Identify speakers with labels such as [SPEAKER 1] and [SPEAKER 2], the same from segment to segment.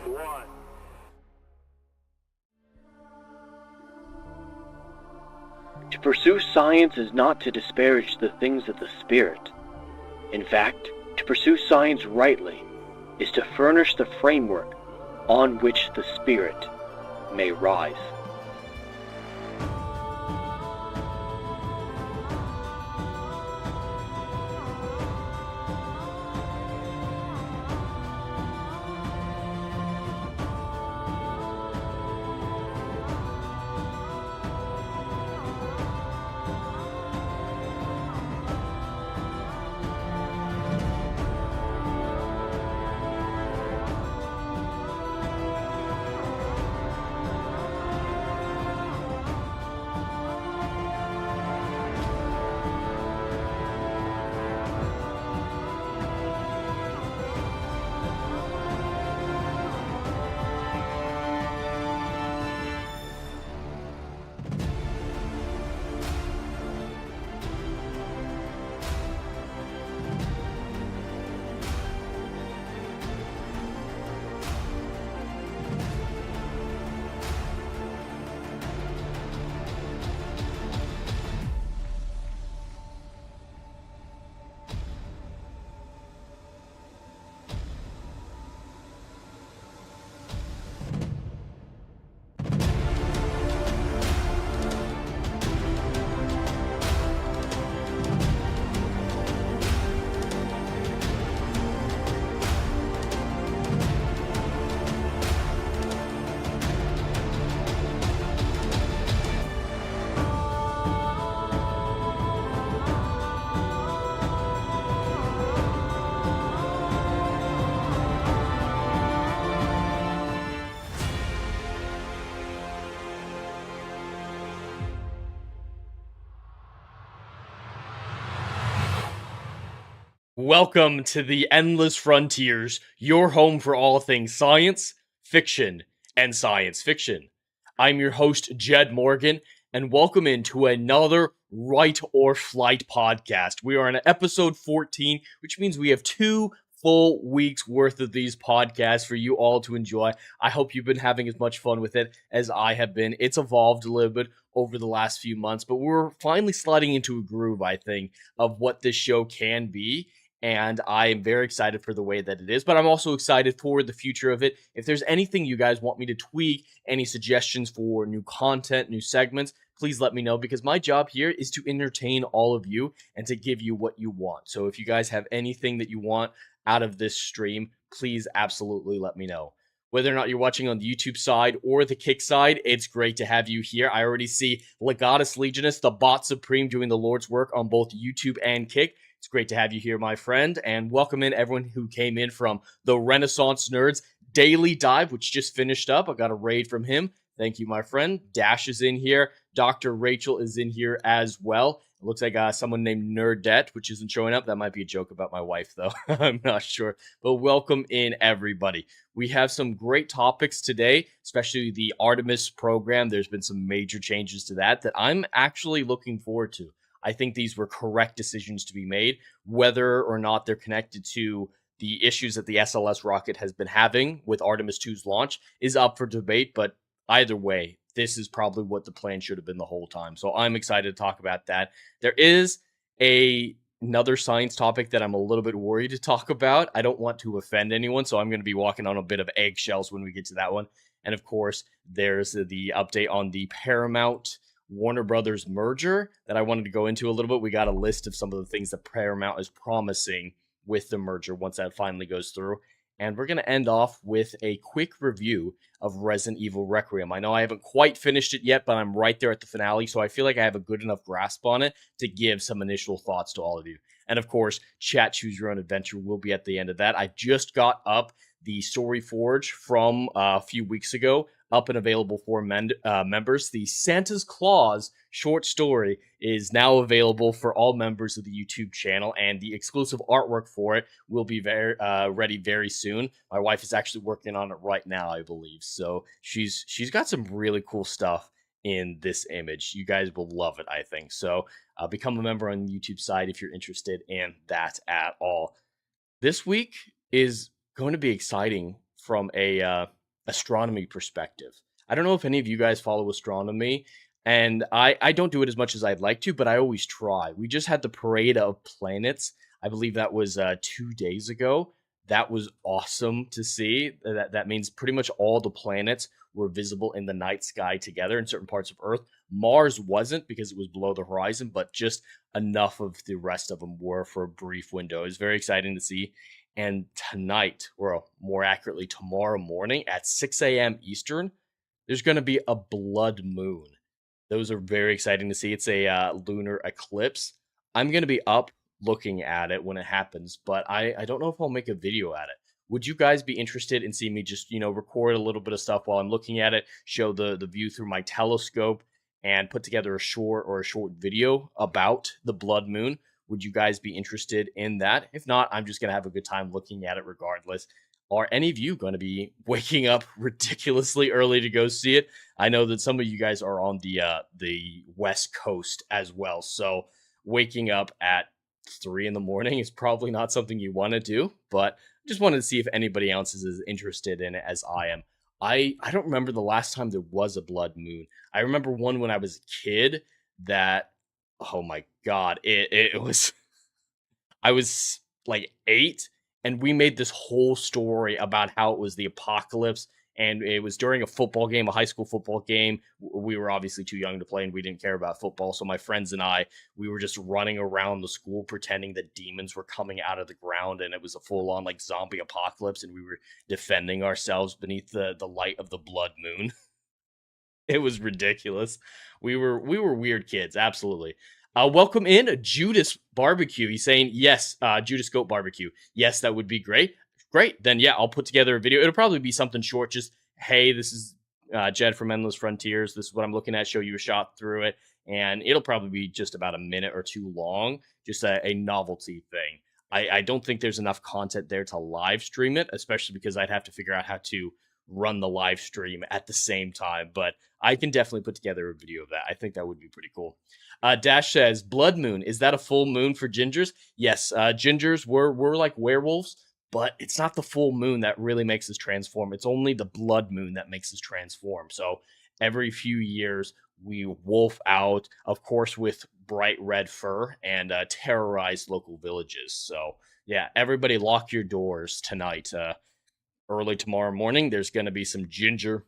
[SPEAKER 1] 1.
[SPEAKER 2] To pursue science is not to disparage the things of the spirit. In fact, to pursue science rightly is to furnish the framework on which the spirit may rise.
[SPEAKER 3] Welcome to the Endless Frontiers, your home for all things science, fiction, and science fiction. I'm your host, Jed Morgan, and welcome into another Write or Flight podcast. We are on episode 14, which means we have 2 full weeks worth of these podcasts for you all to enjoy. I hope you've been having as much fun with it as I have been. It's evolved a little bit over the last few months, but we're finally sliding into a groove, I think, of what this show can be. And I am very excited for the way that it is, but I'm also excited for the future of it. If there's anything you guys want me to tweak, any suggestions for new content, new segments, please let me know, because my job here is to entertain all of you and to give you what you want. So if you guys have anything that you want out of this stream, please absolutely let me know. Whether or not you're watching on the YouTube side or the Kick side, it's great to have you here. I already see Legatus Legionus, the bot supreme, doing the Lord's work on both YouTube and Kick. It's great to have you here, my friend, and welcome in everyone who came in from the Renaissance Nerds Daily Dive, which just finished up. I got a raid from him. Thank you, my friend. Dash is in here. Dr. Rachel is in here as well. It looks like someone named Nerdette, which isn't showing up. That might be a joke about my wife, though. I'm not sure. But welcome in, everybody. We have some great topics today, especially the Artemis program. There's been some major changes to that I'm actually looking forward to. I think these were correct decisions to be made. Whether or not they're connected to the issues that the SLS rocket has been having with Artemis 2's launch is up for debate, but either way, this is probably what the plan should have been the whole time. So I'm excited to talk about that. There is another science topic that I'm a little bit worried to talk about. I don't want to offend anyone, so I'm going to be walking on a bit of eggshells when we get to that one. And of course, there's the update on the Paramount Warner Brothers merger that I wanted to go into a little bit. We got a list of some of the things that Paramount is promising with the merger once that finally goes through. And we're going to end off with a quick review of Resident Evil Requiem. I know I haven't quite finished it yet, but I'm right there at the finale, so I feel like I have a good enough grasp on it to give some initial thoughts to all of you. And of course, Chat Choose Your Own Adventure will be at the end of that. I just got up the Story Forge from a few weeks ago, up and available for members. The Santa's Claus short story is now available for all members of the YouTube channel, and the exclusive artwork for it will be ready very soon. My wife is actually working on it right now, I believe. So she's got some really cool stuff in this image. You guys will love it, I think. So become a member on the YouTube side if you're interested in that at all. This week is going to be exciting from a astronomy perspective. I don't know if any of you guys follow astronomy, and I don't do it as much as I'd like to, but I always try. We just had the parade of planets. I believe that was 2 days ago. That was awesome to see. That means pretty much all the planets were visible in the night sky together in certain parts of Earth. Mars wasn't because it was below the horizon, but just enough of the rest of them were for a brief window. It was very exciting to see. And tonight, or more accurately, tomorrow morning at 6 a.m. Eastern, there's going to be a blood moon. Those are very exciting to see. It's a lunar eclipse. I'm going to be up looking at it when it happens, but I don't know if I'll make a video at it. Would you guys be interested in seeing me just, record a little bit of stuff while I'm looking at it, show the view through my telescope, and put together a short video about the blood moon? Would you guys be interested in that? If not, I'm just going to have a good time looking at it regardless. Are any of you going to be waking up ridiculously early to go see it? I know that some of you guys are on the West Coast as well, so waking up at 3 in the morning is probably not something you want to do, but I just wanted to see if anybody else is as interested in it as I am. I don't remember the last time there was a blood moon. I remember one when I was a kid that, oh my god, it was, I was like 8, and we made this whole story about how it was the apocalypse, and it was during a football game, a high school football game. We were obviously too young to play, and we didn't care about football, so my friends and we were just running around the school pretending that demons were coming out of the ground, and it was a full-on like zombie apocalypse, and we were defending ourselves beneath the light of the blood moon. It was ridiculous. We were weird kids, absolutely. Welcome in Judas Barbecue. He's saying yes, Judas Goat Barbecue. Yes, that would be great. Great. Then yeah, I'll put together a video. It'll probably be something short. Just hey, this is Jed from Endless Frontiers. This is what I'm looking at. Show you a shot through it, and it'll probably be just about a minute or two long. Just a novelty thing. I don't think there's enough content there to live stream it, especially because I'd have to figure out how to run the live stream at the same time. But I can definitely put together a video of that. I think that would be pretty cool. Dash says, blood moon, is that a full moon for gingers? Yes, gingers were like werewolves, but it's not the full moon that really makes us transform. It's only the blood moon that makes us transform. So every few years, we wolf out, of course, with bright red fur, and terrorize local villages. So yeah, everybody lock your doors tonight. Early tomorrow morning, there's going to be some ginger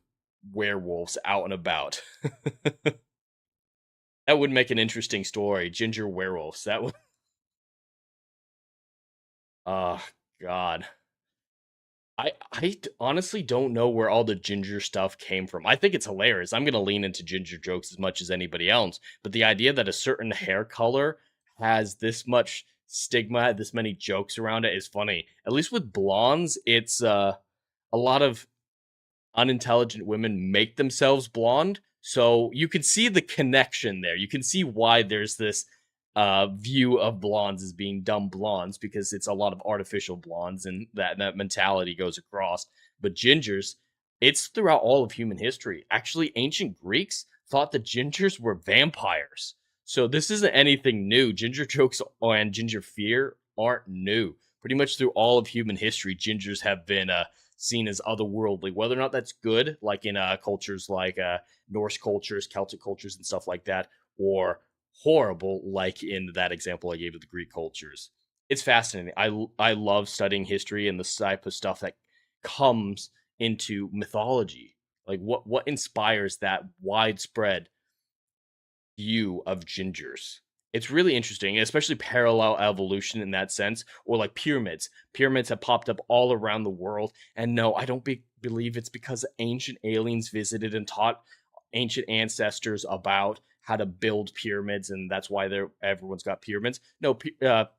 [SPEAKER 3] werewolves out and about. That would make an interesting story. Ginger werewolves. That would. Oh, God. I honestly don't know where all the ginger stuff came from. I think it's hilarious. I'm going to lean into ginger jokes as much as anybody else. But the idea that a certain hair color has this much stigma, this many jokes around it is funny. At least with blondes, it's a lot of unintelligent women make themselves blonde. So you can see the connection there. You can see why there's this view of blondes as being dumb blondes, because it's a lot of artificial blondes, and that mentality goes across. But gingers, it's throughout all of human history. Actually, ancient Greeks thought that gingers were vampires. So this isn't anything new. Ginger jokes and ginger fear aren't new. Pretty much through all of human history, gingers have been seen as otherworldly. Whether or not that's good, like in cultures like Norse cultures, Celtic cultures, and stuff like that, or horrible, like in that example I gave of the Greek cultures. It's fascinating. I love studying history and the type of stuff that comes into mythology. Like what inspires that widespread view of gingers. It's really interesting, especially parallel evolution in that sense, or like pyramids. Pyramids have popped up all around the world, and no, I don't believe it's because ancient aliens visited and taught ancient ancestors about how to build pyramids, and that's why everyone's got pyramids. No,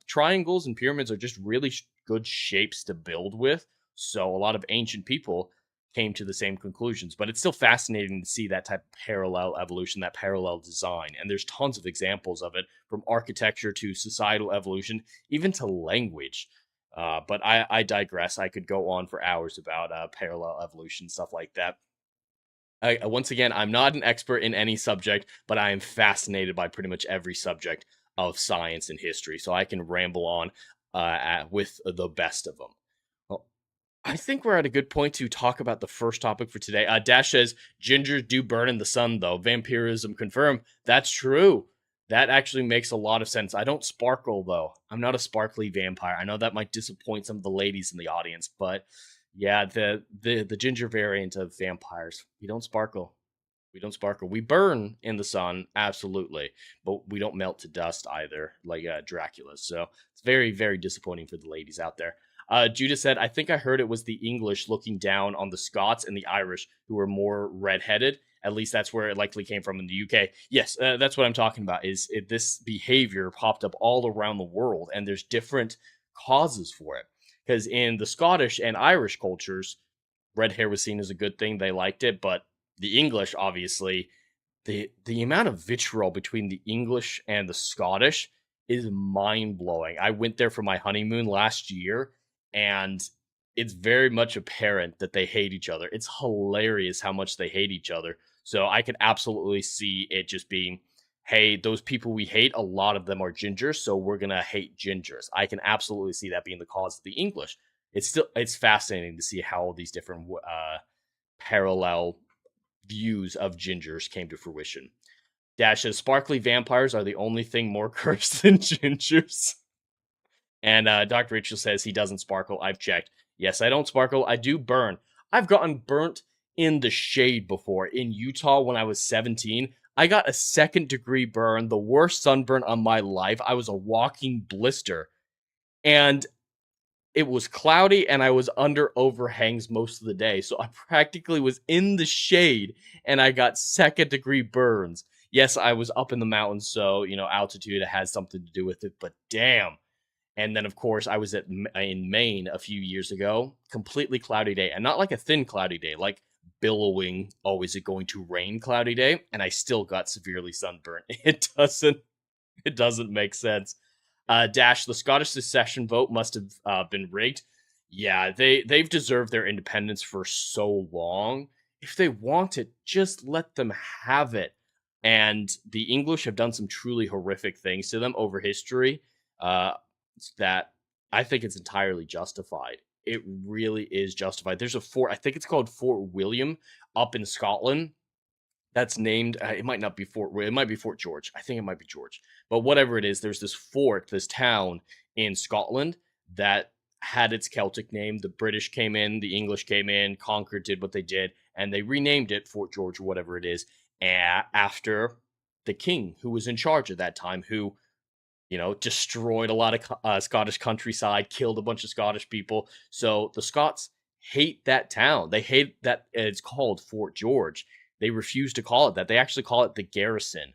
[SPEAKER 3] triangles and pyramids are just really good shapes to build with, so a lot of ancient people came to the same conclusions. But it's still fascinating to see that type of parallel evolution, that parallel design. And there's tons of examples of it, from architecture to societal evolution, even to language. But I digress. I could go on for hours about parallel evolution, stuff like that. Once again, I'm not an expert in any subject, but I am fascinated by pretty much every subject of science and history. So I can ramble on with the best of them. I think we're at a good point to talk about the first topic for today. Dash says gingers do burn in the sun, though. Vampirism confirmed. That's true. That actually makes a lot of sense. I don't sparkle, though. I'm not a sparkly vampire. I know that might disappoint some of the ladies in the audience, but yeah, the ginger variant of vampires. We don't sparkle. We don't sparkle. We burn in the sun, absolutely, but we don't melt to dust either, like Dracula. So it's very, very disappointing for the ladies out there. Judah said, I think I heard it was the English looking down on the Scots and the Irish who were more redheaded. At least that's where it likely came from in the UK. Yes, that's what I'm talking about. This behavior popped up all around the world, and there's different causes for it. Because in the Scottish and Irish cultures, red hair was seen as a good thing. They liked it, but the English, obviously, the amount of vitriol between the English and the Scottish is mind blowing. I went there for my honeymoon last year, and it's very much apparent that they hate each other. It's hilarious how much they hate each other. So I could absolutely see it just being, hey, those people we hate, a lot of them are gingers, so we're gonna hate gingers. I can absolutely see that being the cause of the English. It's fascinating to see how all these different parallel views of gingers came to fruition. Dash says sparkly vampires are the only thing more cursed than gingers. And Dr. Rachel says he doesn't sparkle. I've checked. Yes, I don't sparkle. I do burn. I've gotten burnt in the shade before. In Utah when I was 17, I got a 2nd-degree burn, the worst sunburn of my life. I was a walking blister. And it was cloudy and I was under overhangs most of the day. So I practically was in the shade and I got 2nd-degree burns. Yes, I was up in the mountains, so, altitude has something to do with it, but damn. And then, of course, I was in Maine a few years ago, completely cloudy day, and not like a thin cloudy day, like billowing, oh, is it going to rain cloudy day? And I still got severely sunburned. It doesn't make sense. Dash, the Scottish secession vote must have been rigged. Yeah, they've deserved their independence for so long. If they want it, just let them have it. And the English have done some truly horrific things to them over history. That I think it's entirely justified. It really is justified. There's a fort, I think it's called Fort William up in Scotland. That's named, it might not be it might be Fort George. I think it might be George. But whatever it is, there's this fort, this town in Scotland that had its Celtic name. The British came in, the English came in, conquered, did what they did, and they renamed it Fort George or whatever it is, after the king who was in charge at that time, who destroyed a lot of Scottish countryside, killed a bunch of Scottish people. So the Scots hate that town. They hate that it's called Fort George. They refuse to call it that. They actually call it the garrison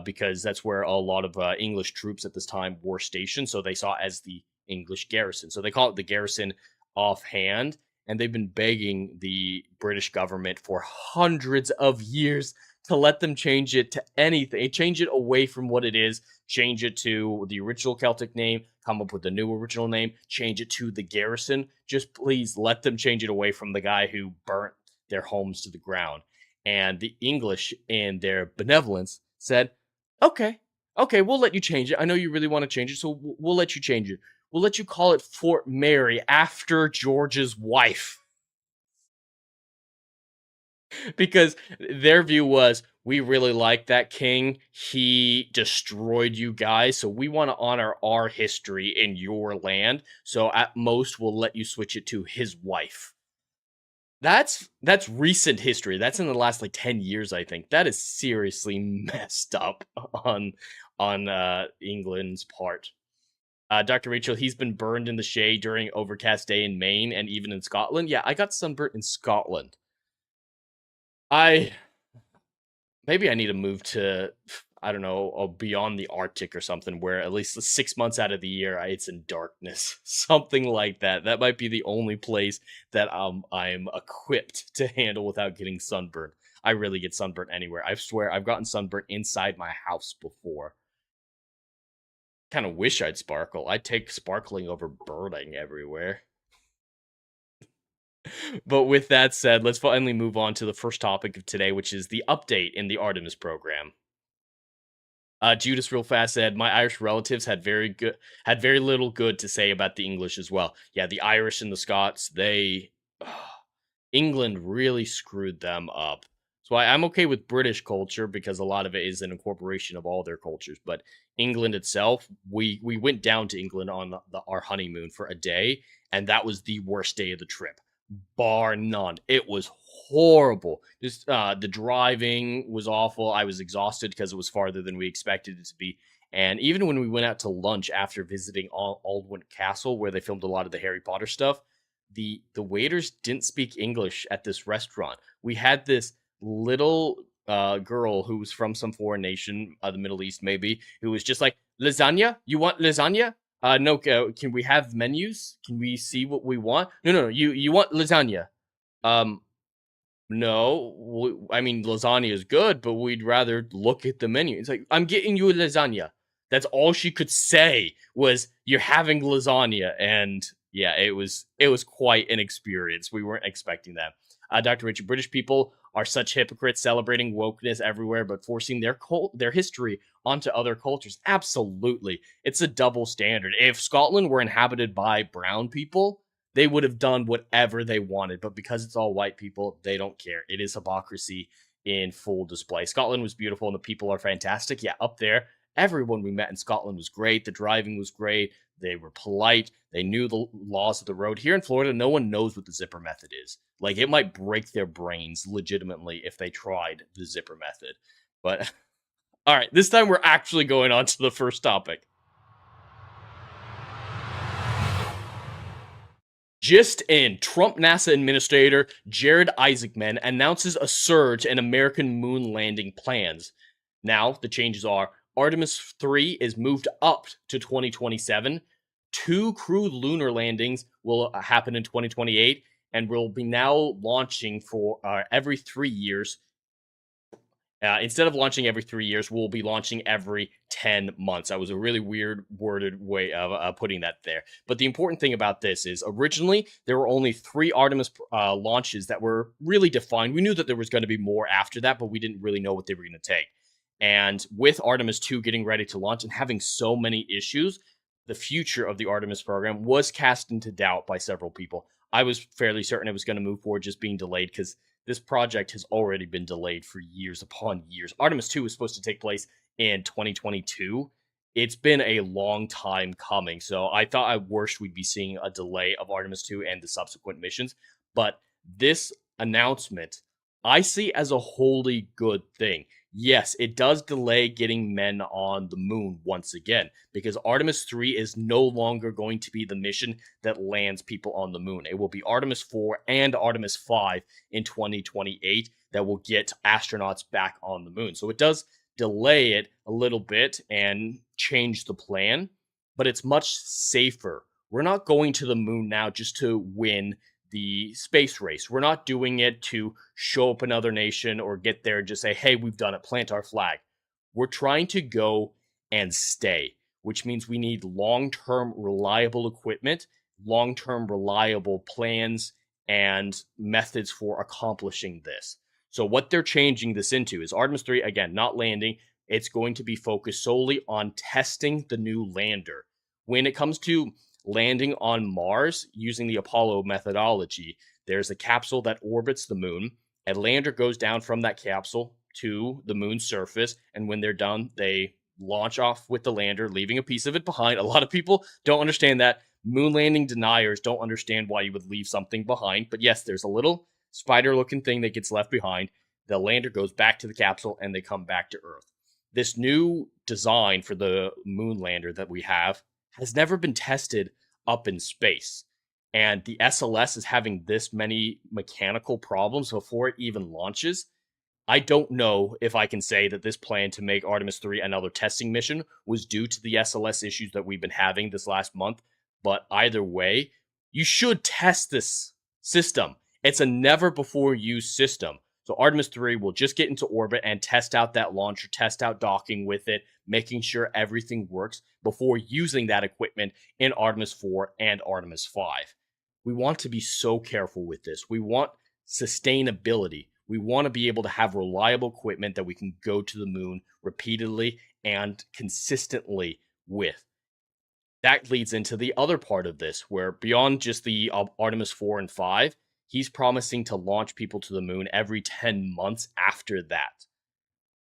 [SPEAKER 3] because that's where a lot of English troops at this time were stationed. So they saw it as the English garrison. So they call it the garrison offhand. And they've been begging the British government for hundreds of years to let them change it to anything, change it away from what it is, change it to the original Celtic name, come up with a new original name, change it to the garrison. Just please let them change it away from the guy who burnt their homes to the ground. And the English, in their benevolence, said, okay, we'll let you change it. I know you really want to change it, so we'll let you change it. We'll let you call it Fort Mary after George's wife. Because their view was, we really like that king. He destroyed you guys, so we want to honor our history in your land. So at most, we'll let you switch it to his wife. That's recent history. That's in the last 10 years, I think. That is seriously messed up on England's part. Dr. Rachel, he's been burned in the shade during overcast day in Maine and even in Scotland. Yeah, I got sunburnt in Scotland. Maybe I need to move to, I don't know, beyond the Arctic or something where at least 6 months out of the year it's in darkness. Something like that. That might be the only place that I'm equipped to handle without getting sunburned. I really get sunburned anywhere. I swear I've gotten sunburned inside my house before. Kind of wish I'd sparkle. I'd take sparkling over burning everywhere. But with that said, let's finally move on to the first topic of today, which is the update in the Artemis program. Judas real fast said my Irish relatives had very little good to say about the English as well. Yeah, the Irish and the Scots, they England really screwed them up. So I'm okay with British culture because a lot of it is an incorporation of all their cultures. But England itself, we went down to England on our honeymoon for a day, and that was the worst day of the trip, bar none. It was horrible. Just the driving was awful. I was exhausted because it was farther than we expected it to be. And even when we went out to lunch after visiting Aldwyn Castle, where they filmed a lot of the Harry Potter stuff, the waiters didn't speak English at this restaurant. We had this little girl who was from some foreign nation, the Middle East maybe, who was just like, lasagna? You want lasagna? No, can we have menus? Can we see what we want? No, you want lasagna. Um, no, I mean, lasagna is good, but we'd rather look at the menu. It's like, I'm getting you a lasagna. That's all she could say was, you're having lasagna. And yeah, it was quite an experience. We weren't expecting that. Dr. Richard, British people are such hypocrites, celebrating wokeness everywhere, but forcing their history onto other cultures. Absolutely. It's a double standard. If Scotland were inhabited by brown people, they would have done whatever they wanted, but because it's all white people, they don't care. It is hypocrisy in full display. Scotland was beautiful and the people are fantastic. Yeah, up there, everyone we met in Scotland was great. The driving was great. They were polite. They knew the laws of the road. Here in Florida, no one knows what the zipper method is. Like, it might break their brains legitimately if they tried the zipper method. But, all right, this time we're actually going on to the first topic. Just in, Trump NASA Administrator Jared Isaacman announces a surge in American moon landing plans. Now, the changes are Artemis 3 is moved up to 2027, 2 crewed lunar landings will happen in 2028, and will be now launching for every 3 years. Instead of launching every 3 years, we'll be launching every 10 months. That was a really weird worded way of putting that there. But the important thing about this is originally there were only 3 Artemis launches that were really defined. We knew that there was going to be more after that, but we didn't really know what they were going to take. And with Artemis 2 getting ready to launch and having so many issues, the future of the Artemis program was cast into doubt by several people. I was fairly certain it was going to move forward, just being delayed because this project has already been delayed for years upon years. Artemis 2 was supposed to take place in 2022. It's been a long time coming, so I thought at worst we'd be seeing a delay of Artemis 2 and the subsequent missions. But this announcement, I see as a wholly good thing. Yes, it does delay getting men on the moon once again, because Artemis 3 is no longer going to be the mission that lands people on the moon. It will be Artemis 4 and Artemis 5 in 2028 that will get astronauts back on the moon. So it does delay it a little bit and change the plan, but it's much safer. We're not going to the moon now just to win the space race. We're not doing it to show up another nation or get there and just say, hey, we've done it, plant our flag. We're trying to go and stay, which means we need long-term reliable equipment, long-term reliable plans, and methods for accomplishing this. So what they're changing this into is Artemis 3, again, not landing. It's going to be focused solely on testing the new lander. When it comes to landing on Mars using the Apollo methodology, there's a capsule that orbits the moon. A lander goes down from that capsule to the moon's surface, and when they're done, they launch off with the lander, leaving a piece of it behind. A lot of people don't understand that. Moon landing deniers don't understand why you would leave something behind, but yes, there's a little spider-looking thing that gets left behind. The lander goes back to the capsule, and they come back to Earth. This new design for the moon lander that we have has never been tested up in space. And the SLS is having this many mechanical problems before it even launches. I don't know if I can say that this plan to make Artemis 3 another testing mission was due to the SLS issues that we've been having this last month, but either way, you should test this system. It's a never before used system. So Artemis 3 will just get into orbit and test out that launcher, test out docking with it, making sure everything works before using that equipment in Artemis 4 and Artemis 5. We want to be so careful with this. We want sustainability. We want to be able to have reliable equipment that we can go to the moon repeatedly and consistently with. That leads into the other part of this, where beyond just the Artemis 4 and 5, he's promising to launch people to the moon every 10 months after that.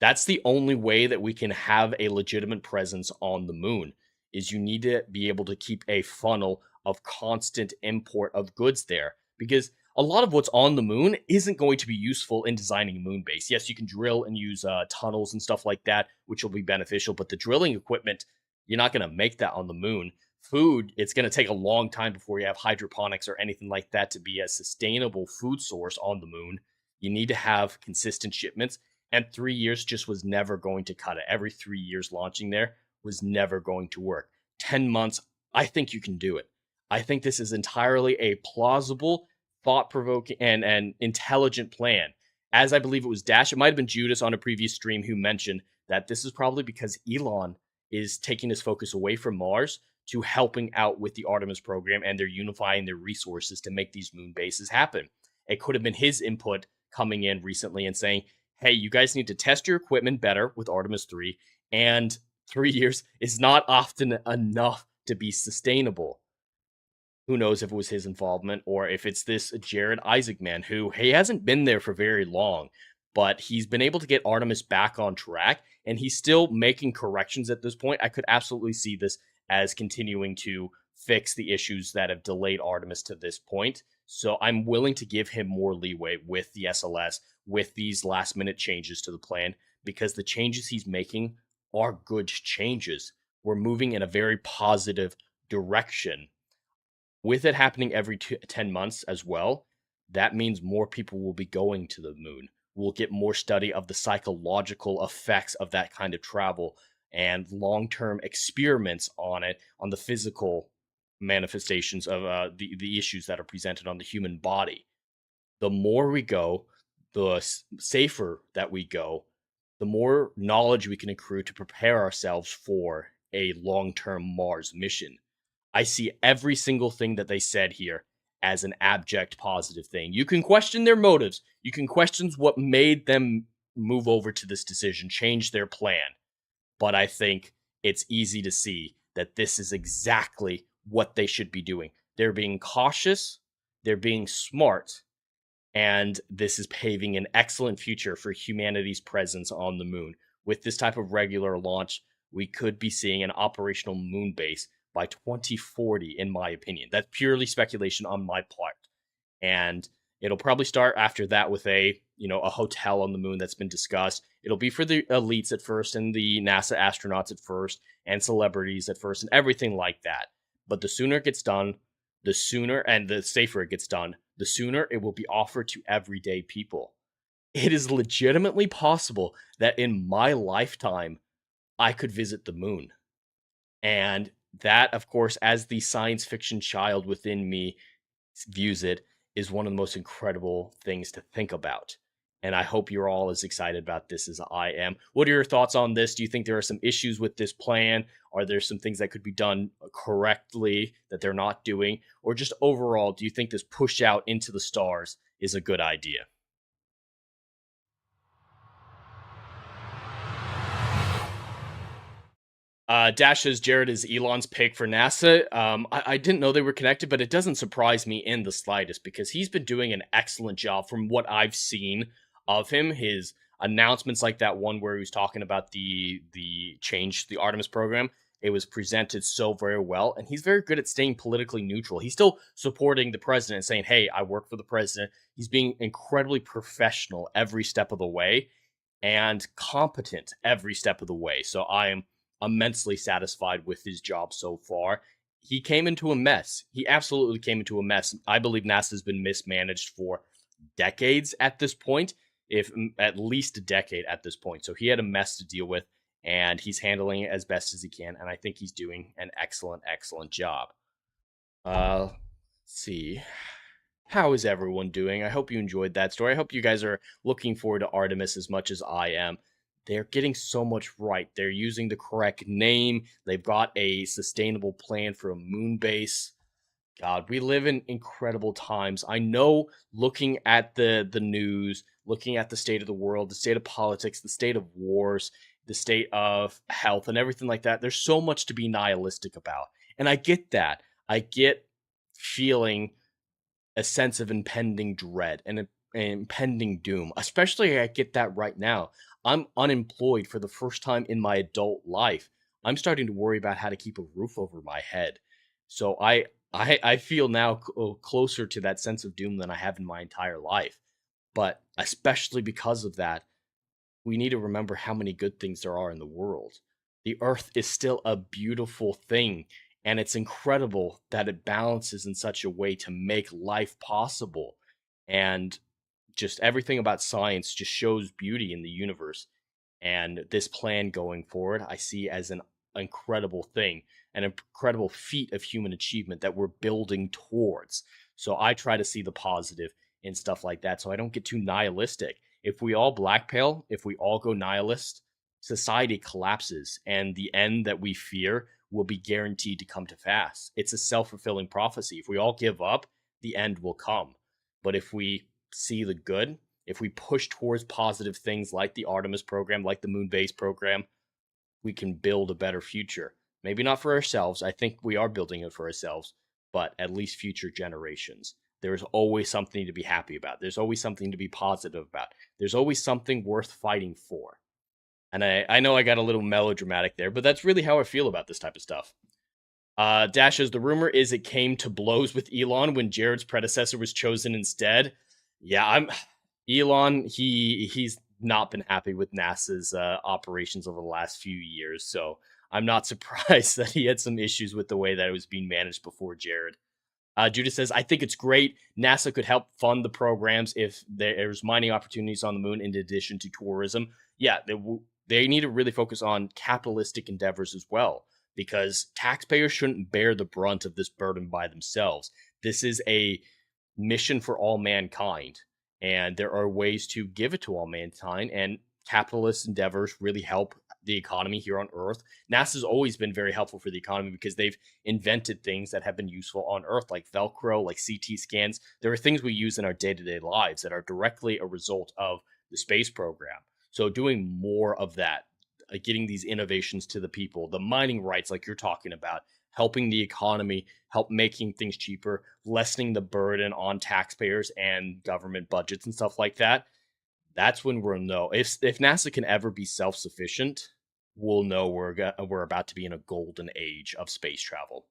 [SPEAKER 3] That's the only way that we can have a legitimate presence on the moon, is you need to be able to keep a funnel of constant import of goods there. Because a lot of what's on the moon isn't going to be useful in designing a moon base. Yes, you can drill and use tunnels and stuff like that, which will be beneficial, but the drilling equipment, you're not going to make that on the moon. Food, it's going to take a long time before you have hydroponics or anything like that to be a sustainable food source on the moon. You need to have consistent shipments, and 3 years just was never going to cut it. Every 3 years launching there was never going to work. 10 months, I think you can do it. I think this is entirely a plausible, thought-provoking, and intelligent plan. As I believe it was Dash, it might have been Judas on a previous stream who mentioned that this is probably because Elon is taking his focus away from Mars to helping out with the Artemis program, and they're unifying their resources to make these moon bases happen. It could have been his input coming in recently and saying, hey, you guys need to test your equipment better with Artemis 3, and 3 years is not often enough to be sustainable. Who knows if it was his involvement or if it's this Jared Isaac man who, he hasn't been there for very long, but he's been able to get Artemis back on track, and he's still making corrections at this point. I could absolutely see this as continuing to fix the issues that have delayed Artemis to this point. So I'm willing to give him more leeway with the SLS, with these last minute changes to the plan, because the changes he's making are good changes. We're moving in a very positive direction. With it happening every 10 months as well, that means more people will be going to the moon. We'll get more study of the psychological effects of that kind of travel and long-term experiments on it, on the physical manifestations of the issues that are presented on the human body. The more we go, the safer that we go, the more knowledge we can accrue to prepare ourselves for a long-term Mars mission. I see every single thing that they said here as an abject positive thing. You can question their motives. You can question what made them move over to this decision, change their plan. But I think it's easy to see that this is exactly what they should be doing. They're being cautious, they're being smart, and this is paving an excellent future for humanity's presence on the moon. With this type of regular launch, we could be seeing an operational moon base by 2040, in my opinion. That's purely speculation on my part. And it'll probably start after that with a hotel on the moon that's been discussed. It'll be for the elites at first and the NASA astronauts at first and celebrities at first and everything like that. But the sooner it gets done, the sooner, and the safer it gets done, the sooner it will be offered to everyday people. It is legitimately possible that in my lifetime, I could visit the moon. And that, of course, as the science fiction child within me views it, is one of the most incredible things to think about. And I hope you're all as excited about this as I am. What are your thoughts on this? Do you think there are some issues with this plan? Are there some things that could be done correctly that they're not doing? Or just overall, do you think this push out into the stars is a good idea? Dash says Jared is Elon's pick for NASA. I didn't know they were connected, but it doesn't surprise me in the slightest because he's been doing an excellent job from what I've seen of him. His announcements, like that one where he was talking about the change, the Artemis program, it was presented so very well, and he's very good at staying politically neutral. He's still supporting the president, saying, "Hey, I work for the president." He's being incredibly professional every step of the way and competent every step of the way. So I am immensely satisfied with his job so far. He came into a mess. He absolutely came into a mess. I believe NASA has been mismanaged for decades at this point, if at least a decade at this point. So he had a mess to deal with, and he's handling it as best as he can. And I think he's doing an excellent, excellent job. Let's see. How is everyone doing? I hope you enjoyed that story. I hope you guys are looking forward to Artemis as much as I am. They're getting so much right. They're using the correct name. They've got a sustainable plan for a moon base. God, we live in incredible times. I know, looking at the news, looking at the state of the world, the state of politics, the state of wars, the state of health and everything like that, there's so much to be nihilistic about. And I get that. I get feeling a sense of impending dread and impending doom. Especially, I get that right now. I'm unemployed for the first time in my adult life. I'm starting to worry about how to keep a roof over my head. So I feel now closer to that sense of doom than I have in my entire life. But especially because of that, we need to remember how many good things there are in the world. The earth is still a beautiful thing, and it's incredible that it balances in such a way to make life possible. And just everything about science just shows beauty in the universe. And this plan going forward, I see as an incredible thing, an incredible feat of human achievement that we're building towards. So I try to see the positive in stuff like that so I don't get too nihilistic. If we all blackmail, if we all go nihilist, society collapses and the end that we fear will be guaranteed to come to pass. It's a self-fulfilling prophecy. If we all give up, the end will come. But if we see the good, if we push towards positive things like the Artemis program, like the moon base program, we can build a better future. Maybe not for ourselves. I think we are building it for ourselves, but at least future generations. There's always something to be happy about. There's always something to be positive about. There's always something worth fighting for. And I know I got a little melodramatic there, but that's really how I feel about this type of stuff. Dashes, the rumor is it came to blows with Elon when Jared's predecessor was chosen instead. Yeah, Elon, he's not been happy with NASA's operations over the last few years, so I'm not surprised that he had some issues with the way that it was being managed before Jared. Judah says, I think it's great. NASA could help fund the programs if there's mining opportunities on the moon in addition to tourism. Yeah, they need to really focus on capitalistic endeavors as well, because taxpayers shouldn't bear the brunt of this burden by themselves. This is a mission for all mankind, and there are ways to give it to all mankind, and capitalist endeavors really help the economy here on Earth. NASA's always been very helpful for the economy because they've invented things that have been useful on Earth, like Velcro, like CT scans. There are things we use in our day-to-day lives that are directly a result of the space program. So doing more of that, getting these innovations to the people, the mining rights like you're talking about, helping the economy, help making things cheaper, lessening the burden on taxpayers and government budgets and stuff like that. That's when we'll know. If NASA can ever be self-sufficient, we'll know we're about to be in a golden age of space travel.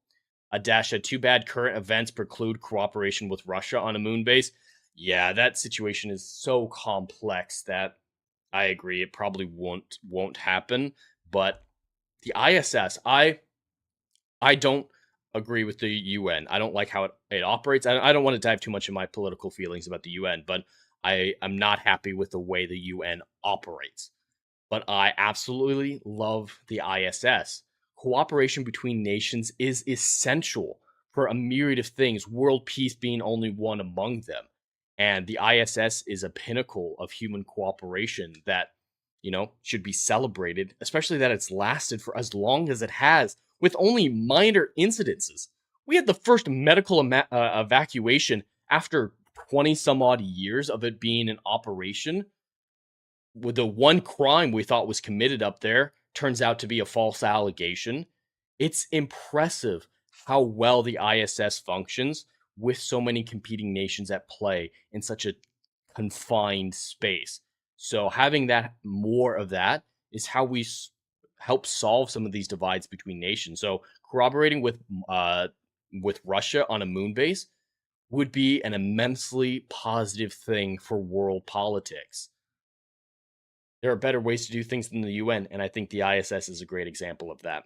[SPEAKER 3] Adasha, too bad current events preclude cooperation with Russia on a moon base. Yeah, that situation is so complex that I agree it probably won't happen. But the ISS, I don't agree with the UN. I don't like how it operates. I don't want to dive too much in my political feelings about the UN, but I'm not happy with the way the UN operates. But I absolutely love the ISS. Cooperation between nations is essential for a myriad of things, world peace being only one among them. And the ISS is a pinnacle of human cooperation that, should be celebrated, especially that it's lasted for as long as it has with only minor incidences. We had the first medical evacuation after 20 some odd years of it being in operation. With the one crime we thought was committed up there turns out to be a false allegation. It's impressive how well the ISS functions with so many competing nations at play in such a confined space. So having that more of that is how we help solve some of these divides between nations. So corroborating with Russia on a moon base would be an immensely positive thing for world politics. There are better ways to do things than the UN, and I think the ISS is a great example of that.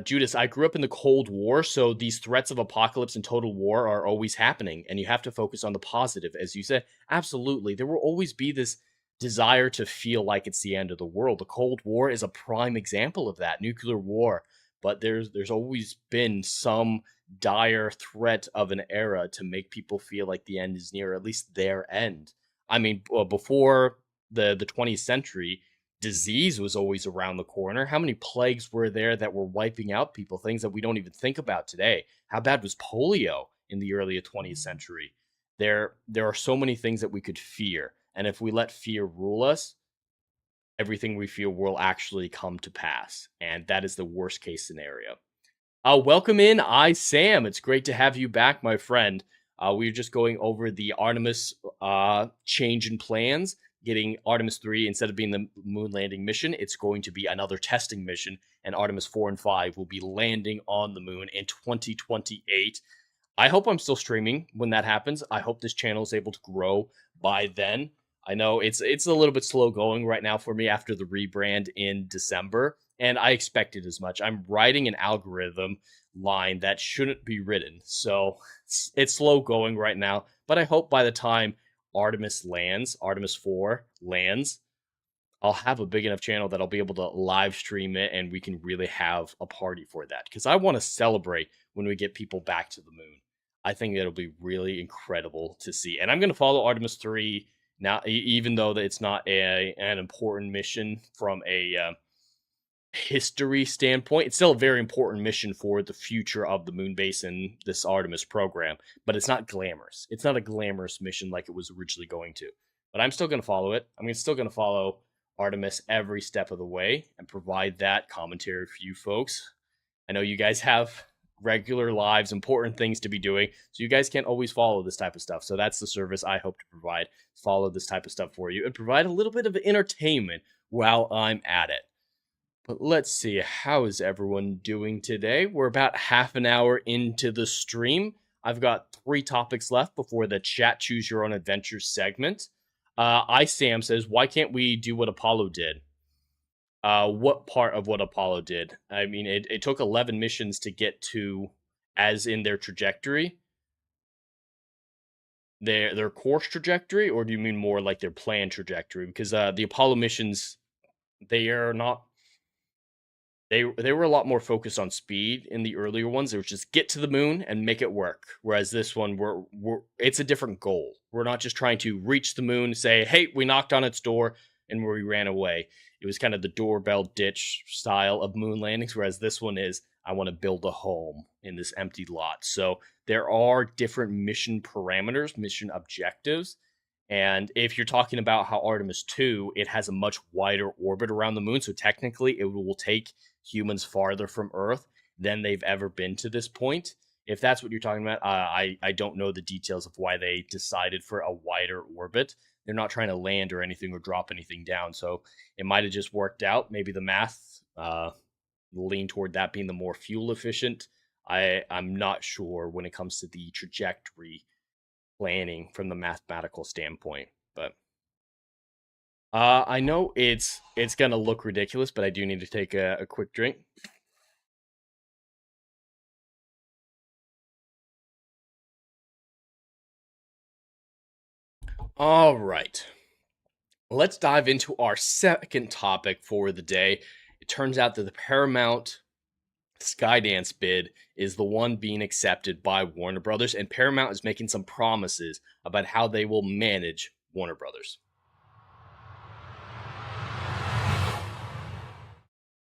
[SPEAKER 3] Judas, I grew up in the Cold War, so these threats of apocalypse and total war are always happening, and you have to focus on the positive. As you said, absolutely. There will always be this desire to feel like it's the end of the world. The Cold War is a prime example of that, nuclear war. But there's always been some dire threat of an era to make people feel like the end is near, at least their end. I mean, before the 20th century, disease was always around the corner. How many plagues were there that were wiping out people? Things that we don't even think about today. How bad was polio in the early 20th century? There are so many things that we could fear, and if we let fear rule us, everything we fear will actually come to pass, and that is the worst case scenario. Welcome in, Sam. It's great to have you back, my friend. We were just going over the Artemis change in plans, getting Artemis 3, instead of being the moon landing mission, it's going to be another testing mission, and Artemis 4 and 5 will be landing on the moon in 2028. I hope I'm still streaming when that happens. I hope this channel is able to grow by then. I know it's a little bit slow going right now for me after the rebrand in December, and I expected as much. I'm writing an algorithm line that shouldn't be written, so it's slow going right now, but I hope by the time Artemis 4 lands, I'll have a big enough channel that I'll be able to live stream it, and we can really have a party for that, because I want to celebrate when we get people back to the moon. I think it'll be really incredible to see, and I'm going to follow Artemis 3 now, even though it's not an important mission from a history standpoint. It's still a very important mission for the future of the moon base and this Artemis program, but it's not glamorous. It's not a glamorous mission like it was originally going to, but I'm still going to follow it. I'm still going to follow Artemis every step of the way and provide that commentary for you folks. I know you guys have regular lives, important things to be doing, so you guys can't always follow this type of stuff. So that's the service I hope to provide, follow this type of stuff for you and provide a little bit of entertainment while I'm at it. But let's see, how is everyone doing today? We're about half an hour into the stream. I've got 3 topics left before the chat choose your own adventure segment. Sam says, why can't we do what Apollo did? What part of what Apollo did? I mean, it took 11 missions to get to, as in their trajectory, their course trajectory, or do you mean more like their planned trajectory? Because the Apollo missions, they are not. They were a lot more focused on speed in the earlier ones. They were just get to the moon and make it work. Whereas this one, it's a different goal. We're not just trying to reach the moon, say, hey, we knocked on its door, and we ran away. It was kind of the doorbell ditch style of moon landings, whereas this one is, I want to build a home in this empty lot. So there are different mission parameters, mission objectives. And if you're talking about how Artemis 2, it has a much wider orbit around the moon. So technically, it will take humans farther from Earth than they've ever been to this point. If that's what you're talking about, I don't know the details of why they decided for a wider orbit. They're not trying to land or anything or drop anything down. So it might have just worked out. Maybe the math lean toward that being the more fuel efficient. I'm not sure when it comes to the trajectory planning from the mathematical standpoint, but I know it's gonna look ridiculous, but I do need to take a quick drink. All right, let's dive into our second topic for the day. It turns out that the Paramount Skydance bid is the one being accepted by Warner Brothers, and Paramount is making some promises about how they will manage Warner Brothers.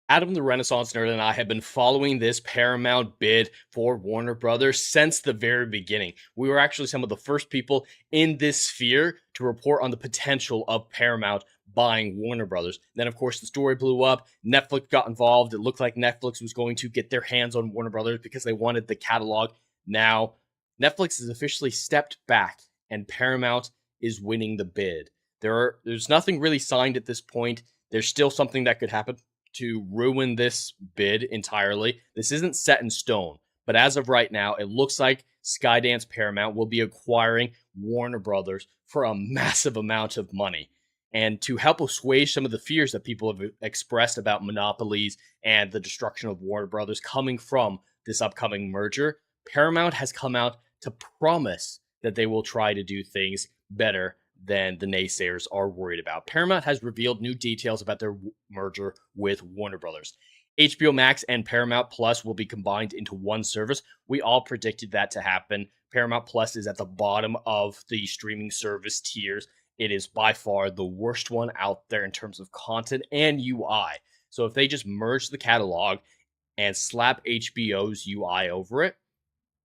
[SPEAKER 3] Adam the Renaissance Nerd and I have been following this Paramount bid for Warner Brothers since the very beginning. We were actually some of the first people in this sphere to report on the potential of Paramount buying Warner Brothers. Then, of course, the story blew up. Netflix got involved. It looked like Netflix was going to get their hands on Warner Brothers because they wanted the catalog. Now, Netflix has officially stepped back, and Paramount is winning the bid. There's nothing really signed at this point. There's still something that could happen to ruin this bid entirely. This isn't set in stone, but as of right now, it looks like Skydance Paramount will be acquiring Warner Brothers for a massive amount of money. And to help assuage some of the fears that people have expressed about monopolies and the destruction of Warner Brothers coming from this upcoming merger, Paramount has come out to promise that they will try to do things better than the naysayers are worried about. Paramount has revealed new details about their merger with Warner Brothers. HBO Max and Paramount Plus will be combined into one service. We all predicted that to happen. Paramount Plus is at the bottom of the streaming service tiers, it is by far the worst one out there in terms of content and UI. So if they just merge the catalog and slap HBO's UI over it,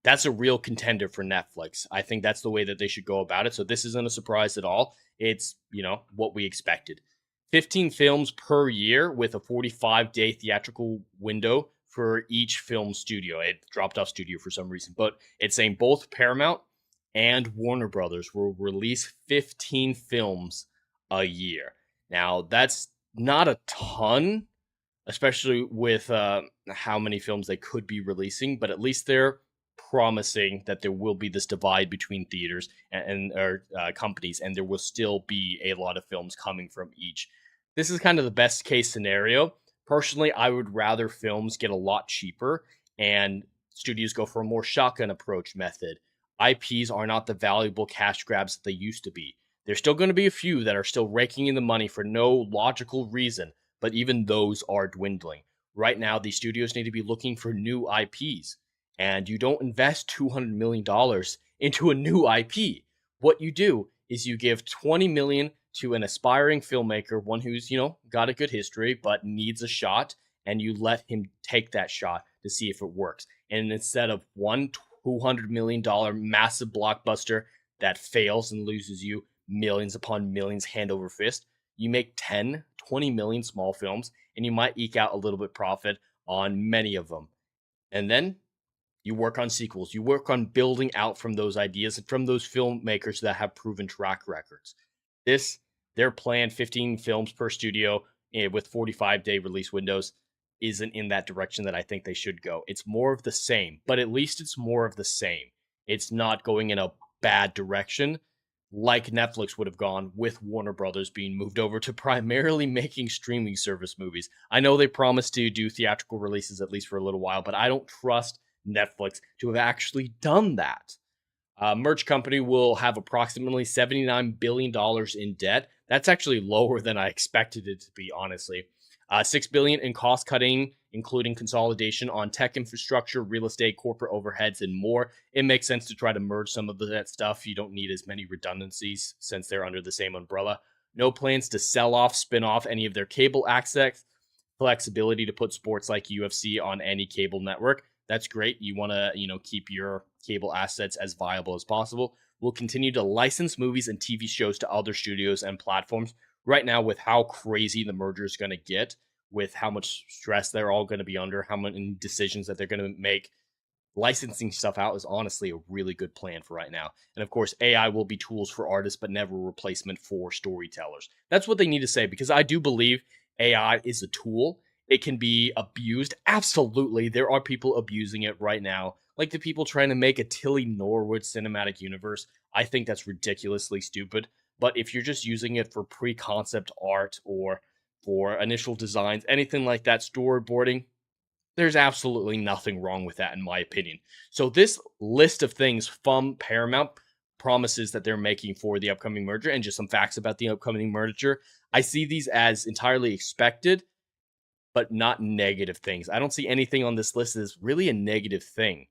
[SPEAKER 3] that's a real contender for Netflix. I think that's the way that they should go about it. So this isn't a surprise at all. It's, what we expected. 15 films per year with a 45-day theatrical window for each film studio. It dropped off studio for some reason, but it's saying both Paramount and Warner Brothers will release 15 films a year. Now, that's not a ton, especially with how many films they could be releasing, but at least they're promising that there will be this divide between theaters and companies, and there will still be a lot of films coming from each. This is kind of the best case scenario. Personally, I would rather films get a lot cheaper and studios go for a more shotgun approach method. IPs are not the valuable cash grabs that they used to be. There's still going to be a few that are still raking in the money for no logical reason, but even those are dwindling. Right now, these studios need to be looking for new IPs, and you don't invest $200 million into a new IP. What you do is you give $20 million to an aspiring filmmaker, one who's, got a good history, but needs a shot, and you let him take that shot to see if it works. And instead of one $200 million massive blockbuster that fails and loses you millions upon millions hand over fist, you make 10, 20 million small films, and you might eke out a little bit profit on many of them. And then you work on sequels. You work on building out from those ideas and from those filmmakers that have proven track records. Their planned 15 films per studio with 45-day release windows isn't in that direction that I think they should go. It's more of the same, but at least it's more of the same. It's not going in a bad direction like Netflix would have gone with Warner Brothers being moved over to primarily making streaming service movies. I know they promised to do theatrical releases at least for a little while, but I don't trust Netflix to have actually done that. Merch company will have approximately $79 billion in debt. That's actually lower than I expected it to be, honestly. $6 billion in cost cutting, including consolidation on tech infrastructure, real estate, corporate overheads, and more. It makes sense to try to merge some of that stuff. You don't need as many redundancies since they're under the same umbrella. No plans to sell off, spin off any of their cable access. Flexibility to put sports like UFC on any cable network. That's great. You want to, keep your cable assets as viable as possible. We'll continue to license movies and TV shows to other studios and platforms. Right now, with how crazy the merger is going to get, with how much stress they're all going to be under, how many decisions that they're going to make, licensing stuff out is honestly a really good plan for right now. And of course, AI will be tools for artists, but never a replacement for storytellers. That's what they need to say, because I do believe AI is a tool. It can be abused. Absolutely. There are people abusing it right now, like the people trying to make a Tilly Norwood cinematic universe. I think that's ridiculously stupid. But if you're just using it for pre-concept art or for initial designs, anything like that, storyboarding, there's absolutely nothing wrong with that, in my opinion. So this list of things from Paramount promises that they're making for the upcoming merger, and just some facts about the upcoming merger, I see these as entirely expected, but not negative things. I don't see anything on this list as really a negative thing.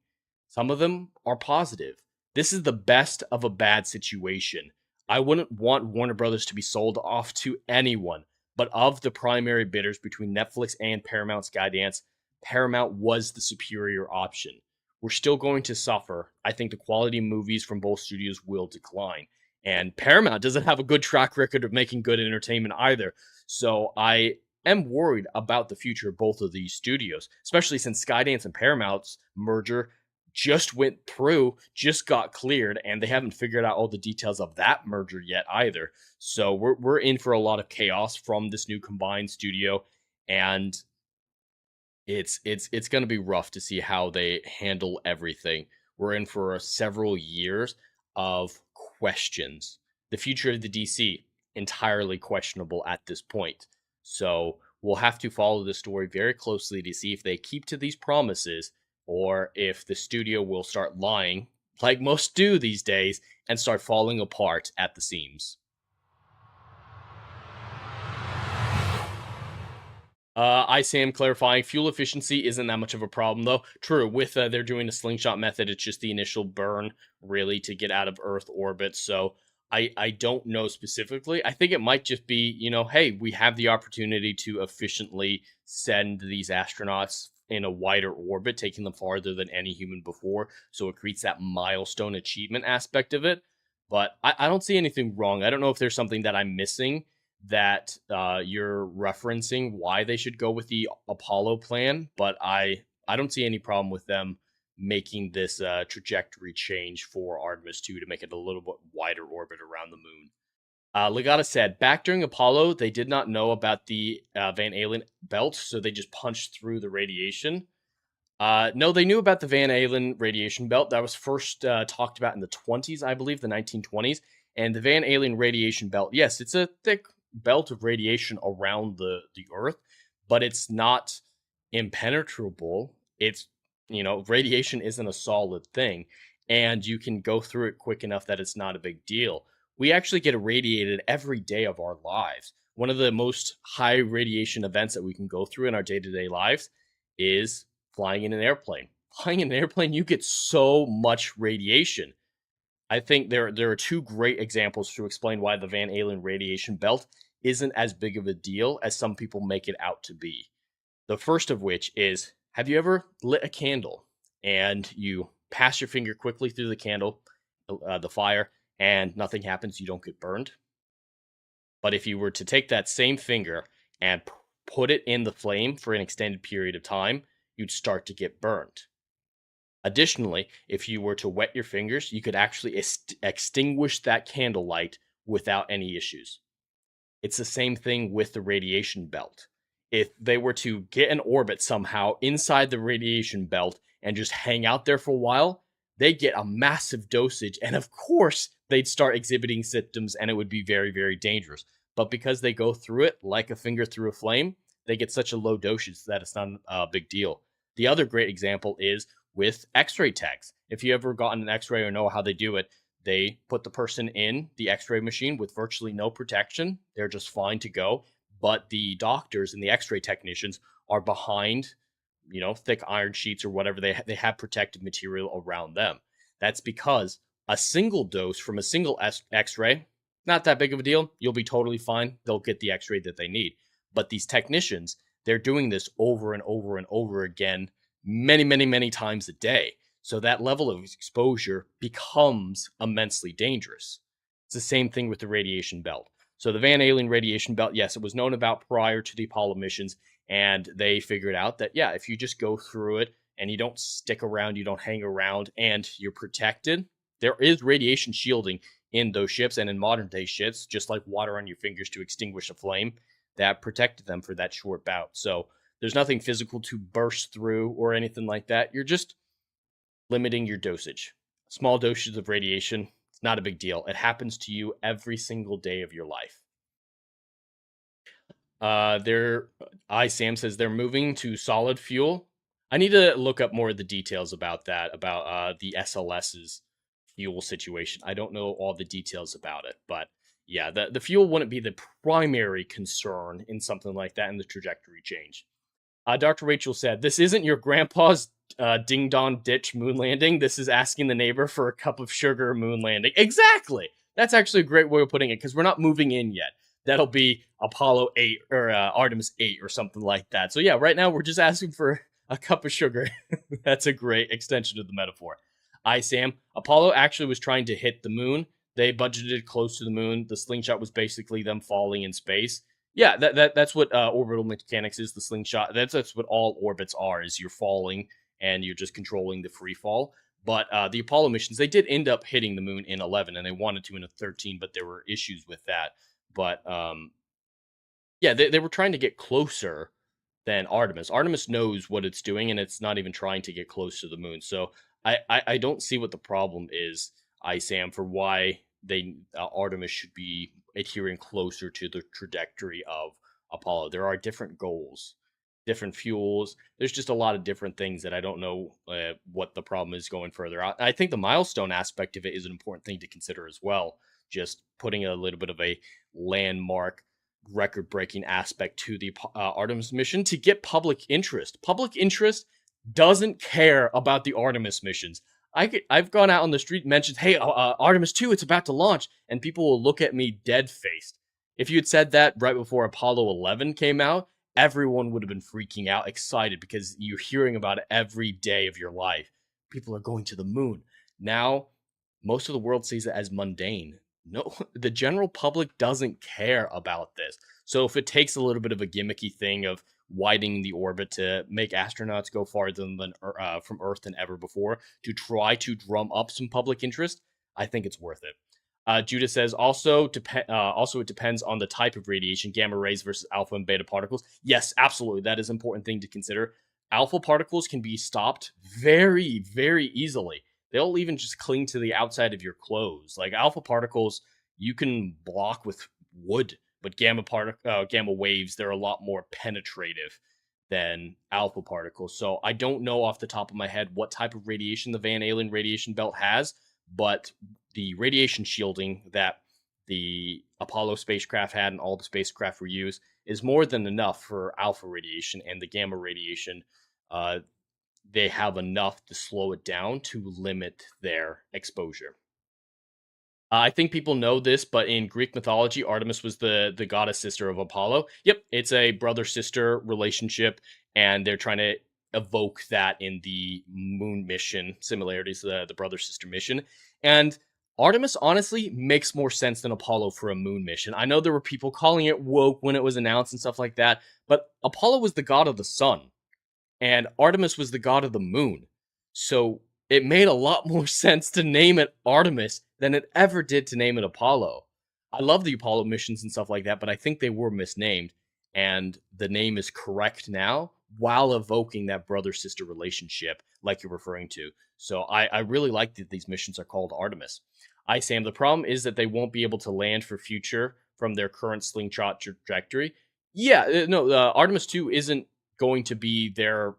[SPEAKER 3] Some of them are positive. This is the best of a bad situation. I wouldn't want Warner Brothers to be sold off to anyone, but of the primary bidders between Netflix and Paramount Skydance, Paramount was the superior option. We're still going to suffer. I think the quality of movies from both studios will decline. And Paramount doesn't have a good track record of making good entertainment either. So I am worried about the future of both of these studios, especially since Skydance and Paramount's merger just went through, just got cleared, and they haven't figured out all the details of that merger yet either. So we're in for a lot of chaos from this new combined studio, and it's going to be rough to see how they handle everything. We're in for several years of questions. The future of the DC, entirely questionable at this point. So we'll have to follow the story very closely to see if they keep to these promises, or if the studio will start lying, like most do these days, and start falling apart at the seams. ISAM clarifying, fuel efficiency isn't that much of a problem, though. True, with they're doing a slingshot method, it's just the initial burn, really, to get out of Earth orbit. So I don't know specifically. I think it might just be, hey, we have the opportunity to efficiently send these astronauts in a wider orbit, taking them farther than any human before. So it creates that milestone achievement aspect of it. But I don't see anything wrong. I don't know if there's something that I'm missing that you're referencing why they should go with the Apollo plan, but I don't see any problem with them making this trajectory change for Artemis 2 to make it a little bit wider orbit around the moon. Legata said, back during Apollo, they did not know about the Van Allen belt, so they just punched through the radiation. No, they knew about the Van Allen radiation belt. That was first talked about in the 20s, I believe, the 1920s. And the Van Allen radiation belt, yes, it's a thick belt of radiation around the Earth, but it's not impenetrable. It's, radiation isn't a solid thing, and you can go through it quick enough that it's not a big deal. We actually get irradiated every day of our lives. One of the most high radiation events that we can go through in our day-to-day lives is flying in an airplane. Flying in an airplane, you get so much radiation. I think there are two great examples to explain why the Van Allen radiation belt isn't as big of a deal as some people make it out to be. The first of which is, have you ever lit a candle and you pass your finger quickly through the candle, the fire, and nothing happens, you don't get burned? But if you were to take that same finger and put it in the flame for an extended period of time, you'd start to get burned. Additionally, if you were to wet your fingers, you could actually extinguish that candlelight without any issues. It's the same thing with the radiation belt. If they were to get an orbit somehow inside the radiation belt and just hang out there for a while, they'd get a massive dosage, and of course, they'd start exhibiting symptoms, and it would be very, very dangerous. But because they go through it like a finger through a flame, they get such a low dosage that it's not a big deal. The other great example is with X-ray techs. If you ever gotten an X-ray or know how they do it, they put the person in the X-ray machine with virtually no protection. They're just fine to go. But the doctors and the X-ray technicians are behind, thick iron sheets or whatever. They have protective material around them. That's because a single dose from a single X-ray, not that big of a deal. You'll be totally fine. They'll get the X-ray that they need. But these technicians, they're doing this over and over and over again, many, many, many times a day. So that level of exposure becomes immensely dangerous. It's the same thing with the radiation belt. So the Van Allen radiation belt, yes, it was known about prior to the Apollo missions, and they figured out that, yeah, if you just go through it and you don't stick around, you don't hang around, and you're protected, there is radiation shielding in those ships and in modern day ships, just like water on your fingers to extinguish a flame, that protected them for that short bout. So there's nothing physical to burst through or anything like that. You're just limiting your dosage. Small doses of radiation, it's not a big deal. It happens to you every single day of your life. Sam says they're moving to solid fuel. I need to look up more of the details about that, about the SLS's fuel situation. I don't know all the details about it, but yeah, the fuel wouldn't be the primary concern in something like that in the trajectory change. Dr. Rachel said, this isn't your grandpa's ding-dong ditch moon landing. This is asking the neighbor for a cup of sugar moon landing. Exactly. That's actually a great way of putting it, because we're not moving in yet. That'll be Apollo 8 or Artemis 8 or something like that. So yeah, right now we're just asking for a cup of sugar. That's a great extension of the metaphor. Sam, Apollo actually was trying to hit the moon. They budgeted close to the moon. The slingshot was basically them falling in space. Yeah, that's what orbital mechanics is, the slingshot. That's what all orbits are, is you're falling and you're just controlling the free fall. But the Apollo missions, they did end up hitting the moon in 11, and they wanted to in a 13, but there were issues with that. But yeah, they were trying to get closer than Artemis. Artemis knows what it's doing, and it's not even trying to get close to the moon. So I don't see what the problem is, Sam, for why Artemis should be adhering closer to the trajectory of Apollo. There are different goals, different fuels. There's just a lot of different things that I don't know what the problem is going further out. I think the milestone aspect of it is an important thing to consider as well. Just putting a little bit of a landmark, record-breaking aspect to the Artemis mission to get public interest. Public interest doesn't care about the Artemis missions. I've gone out on the street and mentioned, hey, Artemis 2, it's about to launch, and people will look at me dead faced. If you had said that right before Apollo 11 came out, everyone would have been freaking out, excited, because you're hearing about it every day of your life. People are going to the moon. Now, most of the world sees it as mundane. No, the general public doesn't care about this. So if it takes a little bit of a gimmicky thing of widening the orbit to make astronauts go farther than from Earth than ever before to try to drum up some public interest, I think it's worth it. Judah says also it depends on the type of radiation, gamma rays versus alpha and beta particles. Yes, absolutely, that is an important thing to consider. Alpha particles can be stopped very, very easily. They'll even just cling to the outside of your clothes. Like alpha particles, you can block with wood, but gamma waves, they're a lot more penetrative than alpha particles. So I don't know off the top of my head what type of radiation the Van Allen radiation belt has, but the radiation shielding that the Apollo spacecraft had and all the spacecraft were used is more than enough for alpha radiation, and the gamma radiation, they have enough to slow it down to limit their exposure. I think people know this, but in Greek mythology, Artemis was the goddess sister of Apollo. Yep, it's a brother-sister relationship, and they're trying to evoke that in the moon mission, similarities to the brother-sister mission. And Artemis honestly makes more sense than Apollo for a moon mission. I know there were people calling it woke when it was announced and stuff like that, but Apollo was the god of the sun, and Artemis was the god of the moon. So it made a lot more sense to name it Artemis than it ever did to name it Apollo. I love the Apollo missions and stuff like that, but I think they were misnamed, and the name is correct now while evoking that brother-sister relationship like you're referring to. So I really like that these missions are called Artemis. Sam, the problem is that they won't be able to land for future from their current slingshot trajectory. Yeah, no, Artemis 2 isn't going to be their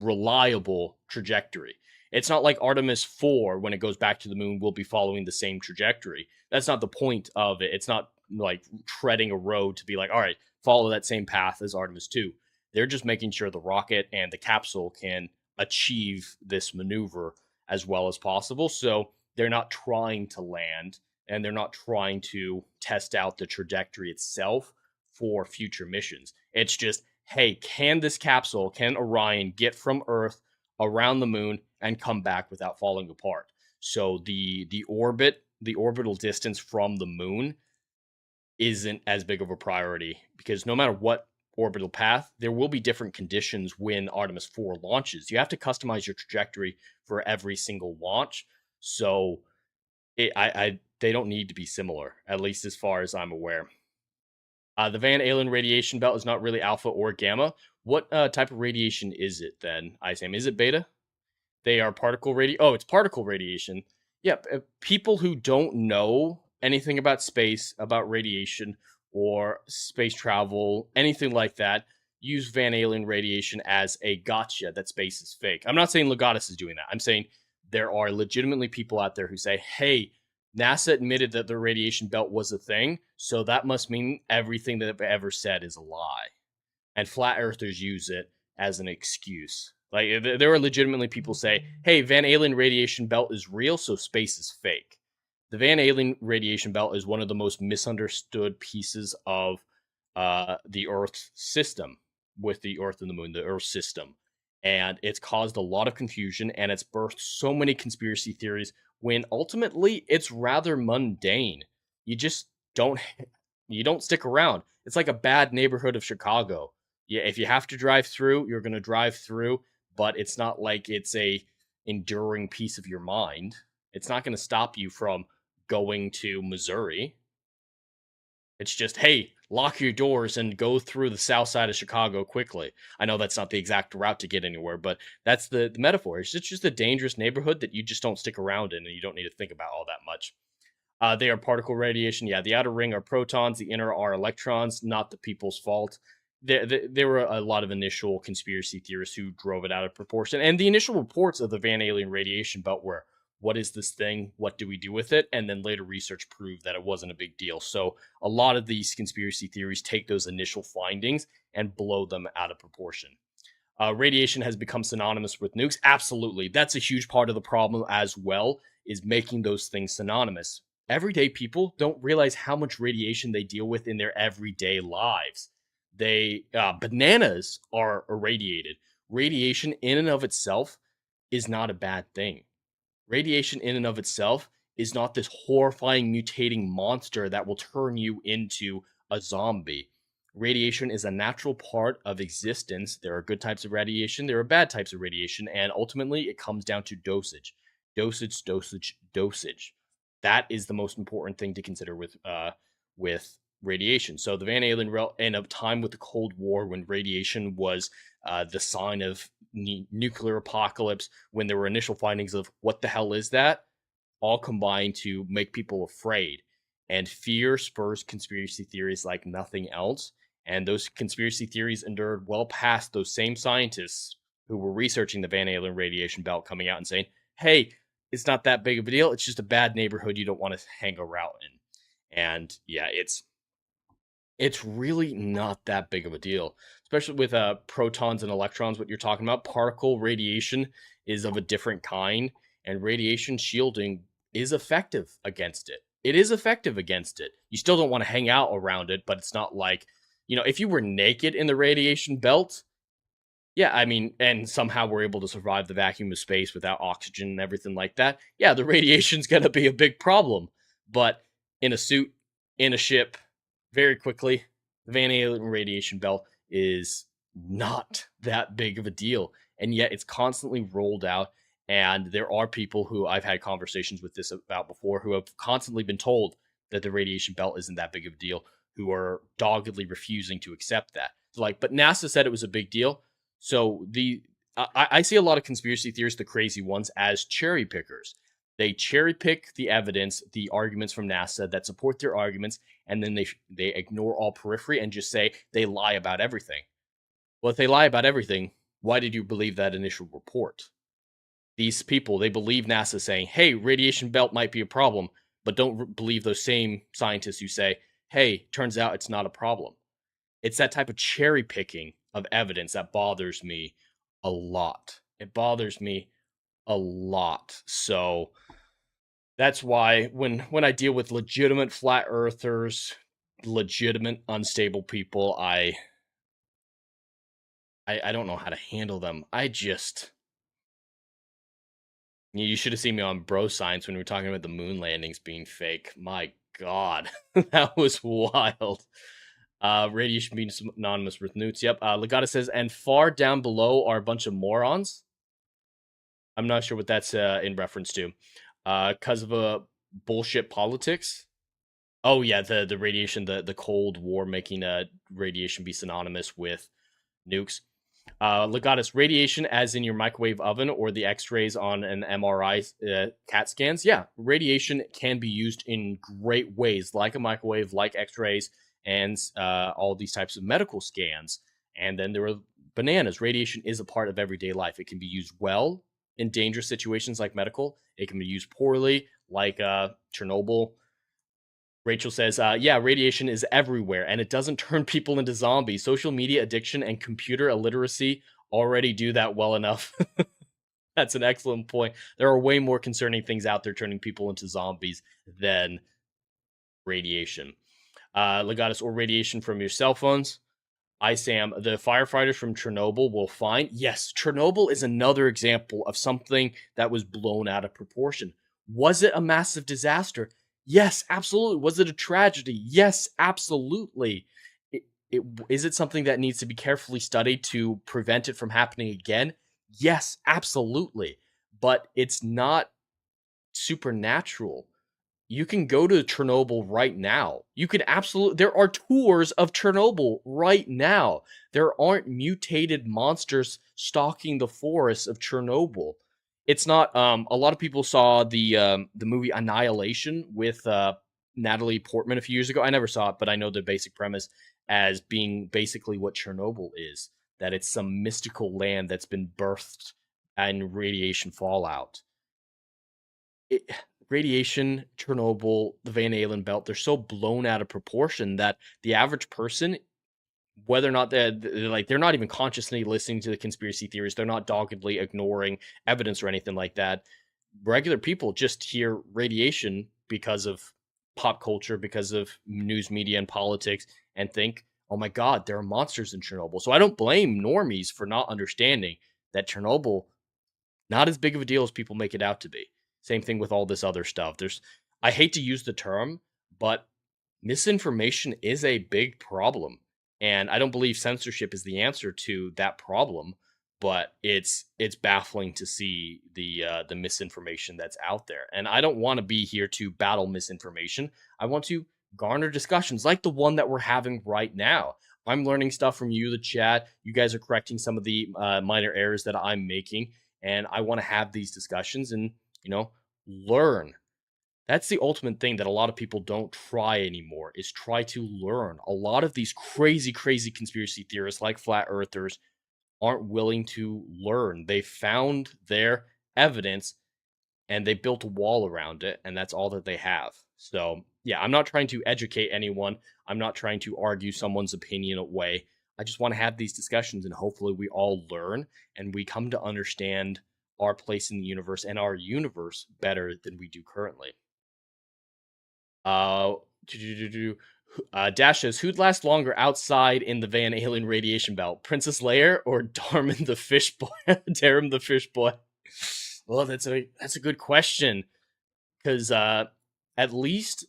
[SPEAKER 3] reliable trajectory. It's not like Artemis 4, when it goes back to the moon, will be following the same trajectory. That's not the point of it. It's not like treading a road to be like, all right, follow that same path as Artemis 2. They're just making sure the rocket and the capsule can achieve this maneuver as well as possible. So they're not trying to land, and they're not trying to test out the trajectory itself for future missions. It's just, hey, can Orion get from Earth around the moon and come back without falling apart? So the orbital distance from the moon isn't as big of a priority, because no matter what orbital path, there will be different conditions when Artemis 4 launches. You have to customize your trajectory for every single launch. So they don't need to be similar, at least as far as I'm aware. The Van Allen radiation belt is not really alpha or gamma. What type of radiation is it then, Isam? Is it beta? They are particle radiation. Oh, it's particle radiation. Yep. People who don't know anything about space, about radiation, or space travel, anything like that, use Van Allen radiation as a gotcha that space is fake. I'm not saying Legatus is doing that. I'm saying there are legitimately people out there who say, hey, NASA admitted that the radiation belt was a thing, so that must mean everything that they've ever said is a lie. And flat earthers use it as an excuse. Like, there are legitimately people say, hey, Van Allen radiation belt is real, so space is fake. The Van Allen radiation belt is one of the most misunderstood pieces of the Earth system, with the Earth and the Moon, the Earth system. And it's caused a lot of confusion, and it's birthed so many conspiracy theories, when ultimately it's rather mundane. You just don't stick around. It's like a bad neighborhood of Chicago. Yeah, if you have to drive through, you're going to drive through, but it's not like it's a enduring piece of your mind. It's not going to stop you from going to Missouri. It's just, hey, lock your doors and go through the south side of Chicago quickly. I know that's not the exact route to get anywhere, but that's the metaphor. It's just a dangerous neighborhood that you just don't stick around in, and you don't need to think about all that much. They are particle radiation. Yeah, the outer ring are protons, the inner are electrons, not the people's fault. There were a lot of initial conspiracy theorists who drove it out of proportion. And the initial reports of the Van Allen radiation belt were, what is this thing? What do we do with it? And then later research proved that it wasn't a big deal. So a lot of these conspiracy theories take those initial findings and blow them out of proportion. Radiation has become synonymous with nukes. Absolutely. That's a huge part of the problem as well, is making those things synonymous. Everyday people don't realize how much radiation they deal with in their everyday lives. Bananas are irradiated. Radiation in and of itself is not a bad thing. Radiation in and of itself is not this horrifying mutating monster that will turn you into a zombie. Radiation is a natural part of existence. There are good types of radiation, there are bad types of radiation, and ultimately it comes down to dosage. Dosage, dosage, dosage. That is the most important thing to consider with radiation. So the Van Allen in a time with the Cold War, when radiation was the sign of nuclear apocalypse, when there were initial findings of what the hell is that, all combined to make people afraid. And fear spurs conspiracy theories like nothing else. And those conspiracy theories endured well past those same scientists who were researching the Van Allen radiation belt coming out and saying, hey, it's not that big of a deal. It's just a bad neighborhood you don't want to hang around in. And yeah, it's really not that big of a deal, especially with protons and electrons. What you're talking about, particle radiation is of a different kind, and radiation shielding is effective against it. It is effective against it. You still don't want to hang out around it, but it's not like, if you were naked in the radiation belt, yeah, I mean, and somehow we're able to survive the vacuum of space without oxygen and everything like that, yeah, the radiation's going to be a big problem. But in a suit, in a ship, very quickly, the Van Allen radiation belt is not that big of a deal. And yet it's constantly rolled out. And there are people who I've had conversations with this about before who have constantly been told that the radiation belt isn't that big of a deal, who are doggedly refusing to accept that. But NASA said it was a big deal. So I see a lot of conspiracy theorists, the crazy ones, as cherry pickers. They cherry pick the evidence, the arguments from NASA that support their arguments, and then they ignore all periphery and just say they lie about everything. Well, if they lie about everything, why did you believe that initial report? These people, they believe NASA saying, hey, radiation belt might be a problem, but don't believe those same scientists who say, hey, turns out it's not a problem. It's that type of cherry picking of evidence that bothers me a lot. It bothers me a lot. So that's why when I deal with legitimate flat earthers, legitimate unstable people, I don't know how to handle them. You should have seen me on Bro Science when we were talking about the moon landings being fake. My God, that was wild. Radiation being synonymous with newts. Yep. Legata says, and far down below are a bunch of morons. I'm not sure what that's in reference to. Because of a bullshit politics. Oh yeah, the radiation, the Cold War making radiation be synonymous with nukes. Legatus, radiation as in your microwave oven or the x-rays on an MRI CAT scans. Yeah, radiation can be used in great ways, like a microwave, like x-rays, and all these types of medical scans. And then there are bananas. Radiation is a part of everyday life. It can be used well in dangerous situations like medical. It can be used poorly, like Chernobyl. Rachel says, yeah, radiation is everywhere, and it doesn't turn people into zombies. Social media addiction and computer illiteracy already do that well enough. That's an excellent point. There are way more concerning things out there turning people into zombies than radiation. Legatus, or radiation from your cell phones. Sam, the firefighters from Chernobyl will find. Yes, Chernobyl is another example of something that was blown out of proportion. Was it a massive disaster? Yes, absolutely. Was it a tragedy? Yes, absolutely. Is it something that needs to be carefully studied to prevent it from happening again? Yes, absolutely. But it's not supernatural. You can go to Chernobyl right now. There are tours of Chernobyl right now. There aren't mutated monsters stalking the forests of Chernobyl. It's not, a lot of people saw the movie Annihilation with Natalie Portman a few years ago. I never saw it, but I know the basic premise as being basically what Chernobyl is, that it's some mystical land that's been birthed in radiation fallout. Radiation, Chernobyl, the Van Allen belt, they're so blown out of proportion that the average person whether or not they're not even consciously listening to the conspiracy theories. They're not doggedly ignoring evidence or anything like that. Regular people just hear radiation because of pop culture, because of news media and politics, and think, oh my God, there are monsters in Chernobyl. So I don't blame normies for not understanding that Chernobyl, not as big of a deal as people make it out to be. Same thing with all this other stuff. I hate to use the term, but misinformation is a big problem. And I don't believe censorship is the answer to that problem, but it's baffling to see the misinformation that's out there. And I don't want to be here to battle misinformation. I want to garner discussions like the one that we're having right now. I'm learning stuff from you, the chat. You guys are correcting some of the minor errors that I'm making, and I want to have these discussions and learn. That's the ultimate thing that a lot of people don't try anymore, is try to learn. A lot of these crazy, crazy conspiracy theorists like flat earthers aren't willing to learn. They found their evidence and they built a wall around it, and that's all that they have. So, yeah, I'm not trying to educate anyone. I'm not trying to argue someone's opinion away. I just want to have these discussions, and hopefully we all learn and we come to understand our place in the universe and our universe better than we do currently. Dash says, who'd last longer outside in the Van Alien radiation belt, Princess Leia or Darman the fish boy? Darum the fish boy. Well, that's a good question, because at least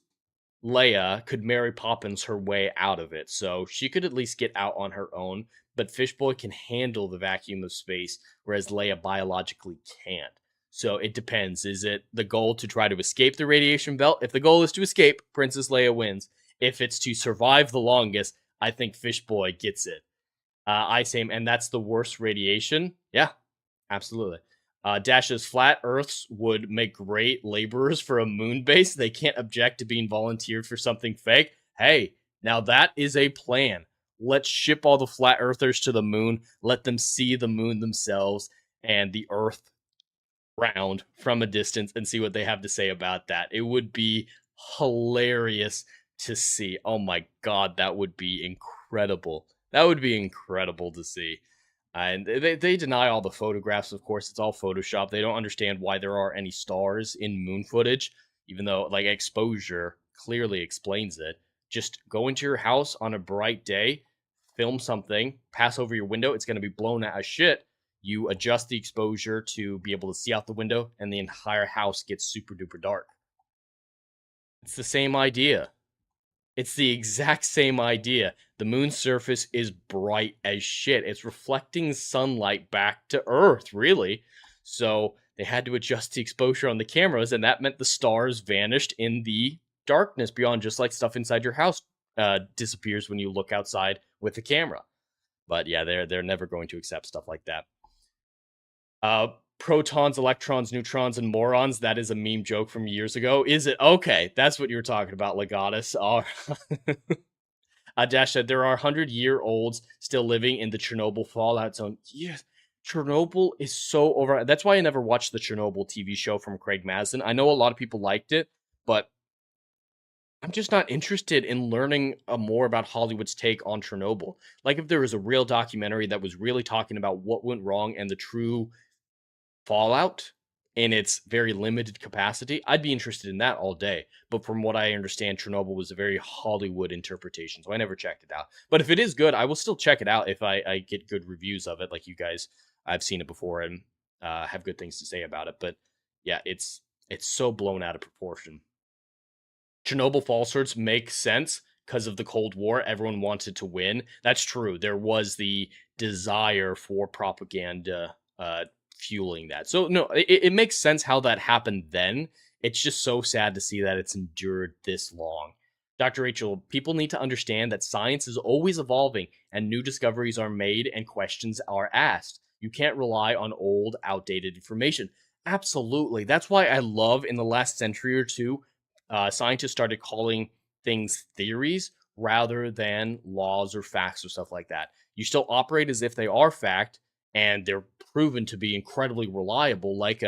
[SPEAKER 3] Leia could Mary Poppins her way out of it, so she could at least get out on her own. But Fishboy can handle the vacuum of space, whereas Leia biologically can't. So it depends. Is it the goal to try to escape the radiation belt? If the goal is to escape, Princess Leia wins. If it's to survive the longest, I think Fishboy gets it. I say, and that's the worst radiation. Yeah, absolutely. Dash's flat Earths would make great laborers for a moon base. They can't object to being volunteered for something fake. Hey, now that is a plan. Let's ship all the flat earthers to the moon. Let them see the moon themselves and the Earth round from a distance and see what they have to say about that. It would be hilarious to see. Oh my God, that would be incredible. That would be incredible to see. And they deny all the photographs, of course. It's all Photoshop. They don't understand why there are any stars in moon footage, even though, like, exposure clearly explains it. Just go into your house on a bright day, film something, pass over your window. It's going to be blown out of shit. You adjust the exposure to be able to see out the window, and the entire house gets super duper dark. It's the same idea. It's the exact same idea. The moon's surface is bright as shit. It's reflecting sunlight back to Earth, really. So they had to adjust the exposure on the cameras, and that meant the stars vanished in the darkness beyond, just like stuff inside your house disappears when you look outside with the camera. But yeah, they're never going to accept stuff like that. Protons, electrons, neutrons, and morons. That is a meme joke from years ago. Is it? Okay, that's what you were talking about, Legatus. Dash said, there are 100-year-olds still living in the Chernobyl fallout zone. Yes, Chernobyl is so over. That's why I never watched the Chernobyl TV show from Craig Mazin. I know a lot of people liked it, but I'm just not interested in learning more about Hollywood's take on Chernobyl. Like, if there was a real documentary that was really talking about what went wrong and the true fallout in its very limited capacity, I'd be interested in that all day. But from what I understand, Chernobyl was a very Hollywood interpretation, so I never checked it out. But if it is good, I will still check it out if I get good reviews of it. Like you guys, I've seen it before and have good things to say about it. But yeah, it's so blown out of proportion. Chernobyl falsehoods make sense because of the Cold War. Everyone wanted to win. That's true. There was the desire for propaganda fueling that. So no, it makes sense how that happened then. It's just so sad to see that it's endured this long. Dr. Rachel, people need to understand that science is always evolving and new discoveries are made and questions are asked. You can't rely on old, outdated information. Absolutely. That's why I love, in the last century or two, scientists started calling things theories rather than laws or facts or stuff like that. You still operate as if they are fact, and they're proven to be incredibly reliable, like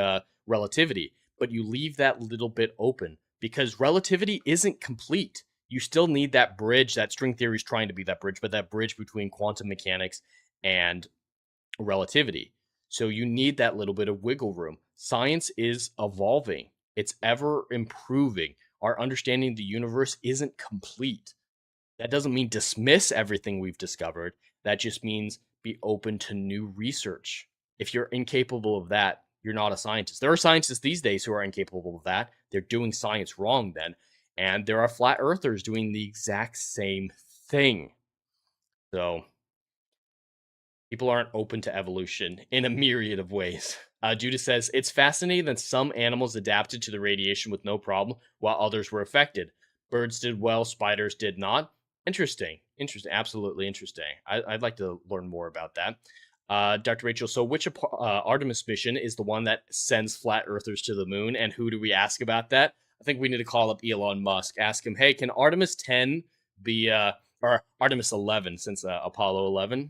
[SPEAKER 3] relativity. But you leave that little bit open, because relativity isn't complete. you still need that bridge. That string theory is trying to be that bridge, but that bridge between quantum mechanics and relativity. So you need that little bit of wiggle room. Science is evolving, it's ever improving. Our understanding of the universe isn't complete. That doesn't mean dismiss everything we've discovered. That just means be open to new research. If you're incapable of that, you're not a scientist. There are scientists these days who are incapable of that. They're doing science wrong then. And there are flat earthers doing the exact same thing. So people aren't open to evolution in a myriad of ways. Judah says, it's fascinating that some animals adapted to the radiation with no problem, while others were affected. Birds did well, spiders did not. Interesting. Absolutely interesting. I'd like to learn more about that. Dr. Rachel, so which Artemis mission is the one that sends flat earthers to the moon, and who do we ask about that? I think we need to call up Elon Musk, ask him, hey, can Artemis 10 be, or Artemis 11, since Apollo 11,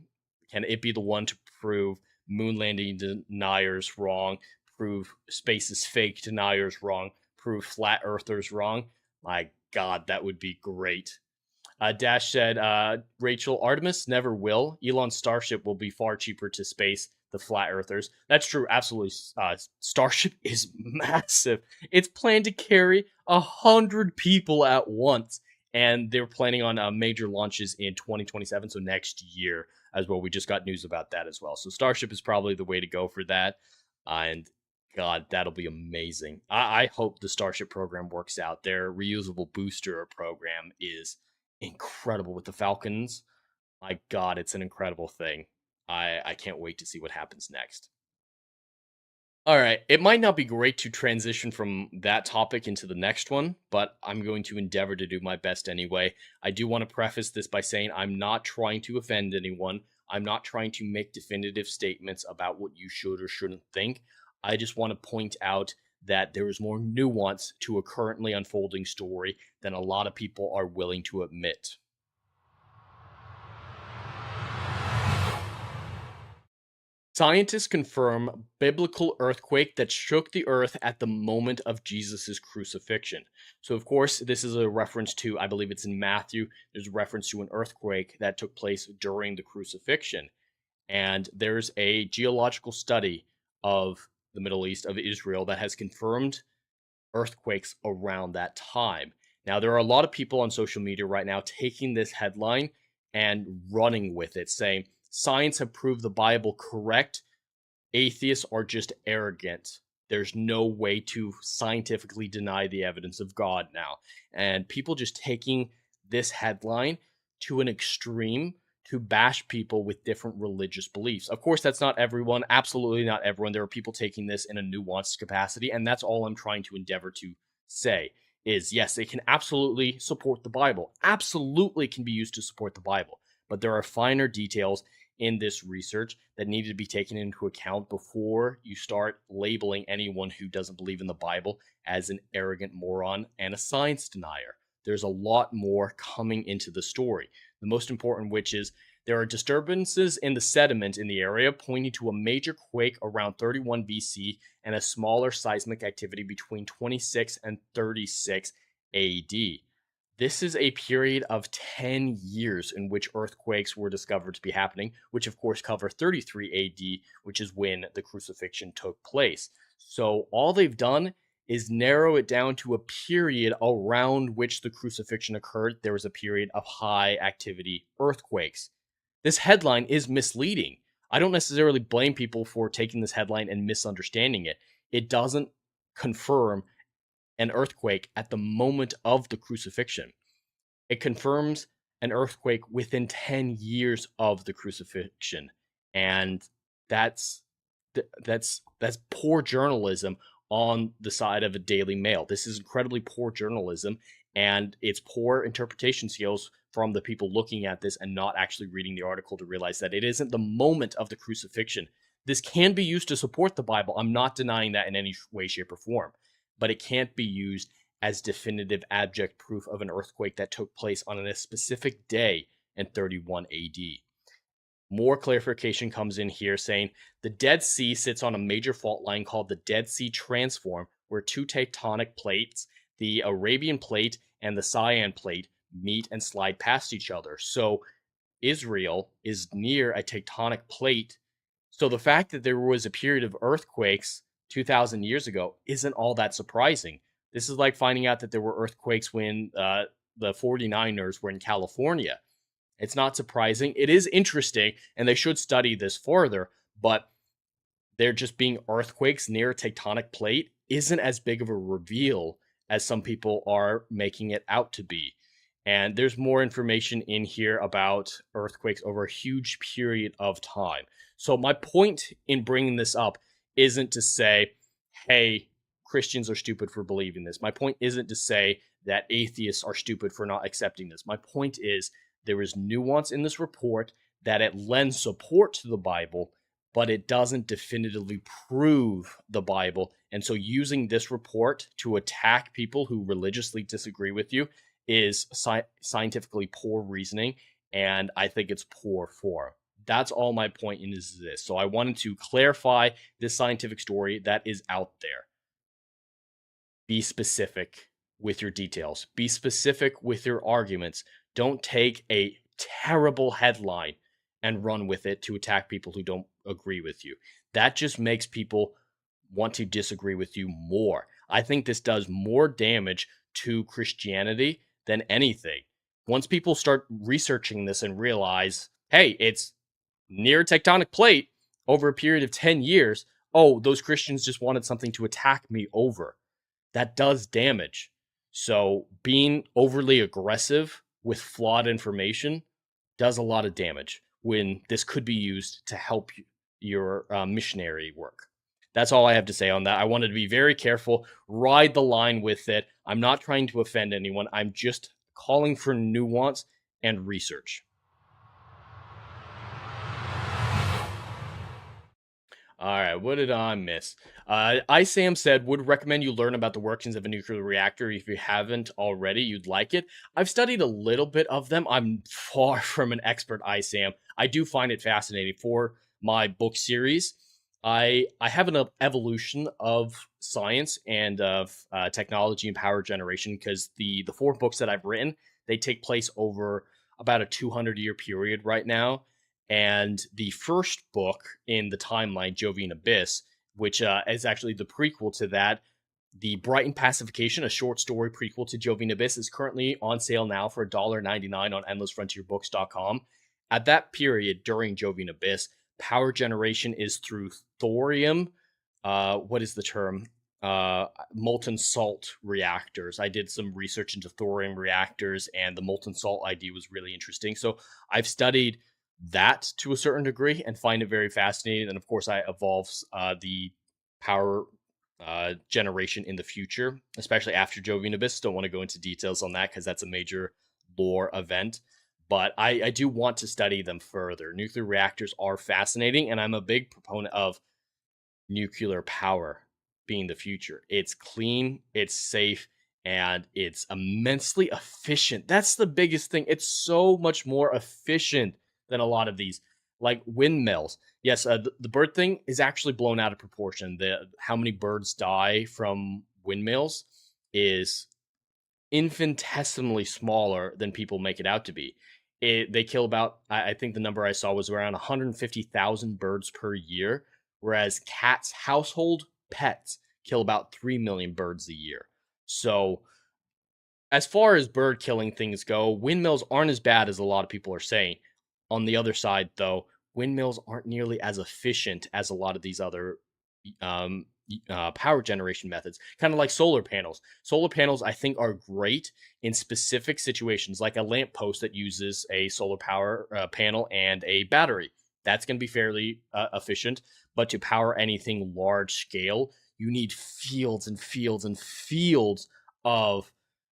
[SPEAKER 3] can it be the one to prove moon landing deniers wrong, prove space is fake deniers wrong, prove flat earthers wrong? My God, that would be great. Dash said, Rachel, Artemis never will. Elon's Starship will be far cheaper to space the flat earthers. That's true, absolutely. Starship is massive. It's planned to carry 100 people at once, and they're planning on major launches in 2027, so next year as well. We just got news about that as well. So Starship is probably the way to go for that, and God, that'll be amazing. I hope the Starship program works out. Their reusable booster program is incredible with the Falcons. My God, it's an incredible thing. I can't wait to see what happens next. All right, it might not be great to transition from that topic into the next one, but I'm going to endeavor to do my best anyway. I do want to preface this by saying I'm not trying to offend anyone. I'm not trying to make definitive statements about what you should or shouldn't think. I just want to point out that there is more nuance to a currently unfolding story than a lot of people are willing to admit. Scientists confirm biblical earthquake that shook the earth at the moment of Jesus' crucifixion. So, of course, this is a reference to, I believe it's in Matthew, there's a reference to an earthquake that took place during the crucifixion. And there's a geological study of the Middle East, of Israel, that has confirmed earthquakes around that time. Now, there are a lot of people on social media right now taking this headline and running with it, saying, science have proved the Bible correct. Atheists are just arrogant. There's no way to scientifically deny the evidence of God now. And people just taking this headline to an extreme to bash people with different religious beliefs. Of course, that's not everyone. Absolutely not everyone. There are people taking this in a nuanced capacity, and that's all I'm trying to endeavor to say is, yes, it can absolutely support the Bible. Absolutely can be used to support the Bible. But there are finer details in this research that need to be taken into account before you start labeling anyone who doesn't believe in the Bible as an arrogant moron and a science denier. There's a lot more coming into the story. The most important which is there are disturbances in the sediment in the area pointing to a major quake around 31 BC and a smaller seismic activity between 26 and 36 AD. This is a period of 10 years in which earthquakes were discovered to be happening, which of course cover 33 AD, which is when the crucifixion took place. So all they've done is narrow it down to a period around which the crucifixion occurred. There was a period of high activity earthquakes. This headline is misleading. I don't necessarily blame people for taking this headline and misunderstanding it. It doesn't confirm an earthquake at the moment of the crucifixion. It confirms an earthquake within 10 years of the crucifixion. And that's poor journalism on the side of a Daily Mail. This is incredibly poor journalism, and it's poor interpretation skills from the people looking at this and not actually reading the article to realize that it isn't the moment of the crucifixion. This can be used to support the Bible. I'm not denying that in any way, shape, or form. But it can't be used as definitive abject proof of an earthquake that took place on a specific day in 31 AD. More clarification comes in here saying the Dead Sea sits on a major fault line called the Dead Sea Transform, where two tectonic plates, the Arabian Plate and the Cyan Plate, meet and slide past each other. So Israel is near a tectonic plate. So the fact that there was a period of earthquakes 2,000 years ago isn't all that surprising. This is like finding out that there were earthquakes when the 49ers were in California. It's not surprising. It is interesting, and they should study this further, but there just being earthquakes near a tectonic plate isn't as big of a reveal as some people are making it out to be. And there's more information in here about earthquakes over a huge period of time. So my point in bringing this up isn't to say, hey, Christians are stupid for believing this. My point isn't to say that atheists are stupid for not accepting this. My point is there is nuance in this report that it lends support to the Bible, but it doesn't definitively prove the Bible. And so using this report to attack people who religiously disagree with you is scientifically poor reasoning, and I think it's poor form. That's all my point in is this. So I wanted to clarify this scientific story that is out there. Be specific with your details. Be specific with your arguments. Don't take a terrible headline and run with it to attack people who don't agree with you. That just makes people want to disagree with you more. I think this does more damage to Christianity than anything. Once people start researching this and realize, hey, it's near a tectonic plate over a period of 10 years, oh, those Christians just wanted something to attack me over. That does damage. So being overly aggressive with flawed information does a lot of damage when this could be used to help your missionary work. That's all I have to say on that. I wanted to be very careful, ride the line with it. I'm not trying to offend anyone. I'm just calling for nuance and research. All right, what did I miss? ISAM said, would recommend you learn about the workings of a nuclear reactor. If you haven't already, you'd like it. I've studied a little bit of them. I'm far from an expert, ISAM. I do find it fascinating. For my book series, I have an evolution of science and of technology and power generation, because the 4 books that I've written, they take place over about a 200-year period right now. And the first book in the timeline, Jovian Abyss, which is actually the prequel to that, The Brighton Pacification, a short story prequel to Jovian Abyss, is currently on sale now for $1.99 on endlessfrontierbooks.com. At that period, during Jovian Abyss, power generation is through thorium. What is the term? Molten salt reactors. I did some research into thorium reactors, and the molten salt idea was really interesting. So I've studied that to a certain degree and find it very fascinating. And of course, I evolves the power generation in the future, especially after Jovian Abyss. Don't want to go into details on that because that's a major lore event. But I do want to study them further. Nuclear reactors are fascinating, and I'm a big proponent of nuclear power being the future. It's clean, it's safe, and it's immensely efficient. That's the biggest thing. It's so much more efficient than a lot of these, like windmills. Yes, the bird thing is actually blown out of proportion. How many birds die from windmills is infinitesimally smaller than people make it out to be. They kill about, I think the number I saw was around 150,000 birds per year, whereas cats, household pets, kill about 3 million birds a year. So as far as bird killing things go, windmills aren't as bad as a lot of people are saying. On the other side, though, windmills aren't nearly as efficient as a lot of these other power generation methods, kind of like solar panels. Solar panels, I think, are great in specific situations, like a lamppost that uses a solar power panel and a battery. That's going to be fairly efficient, but to power anything large scale, you need fields and fields and fields of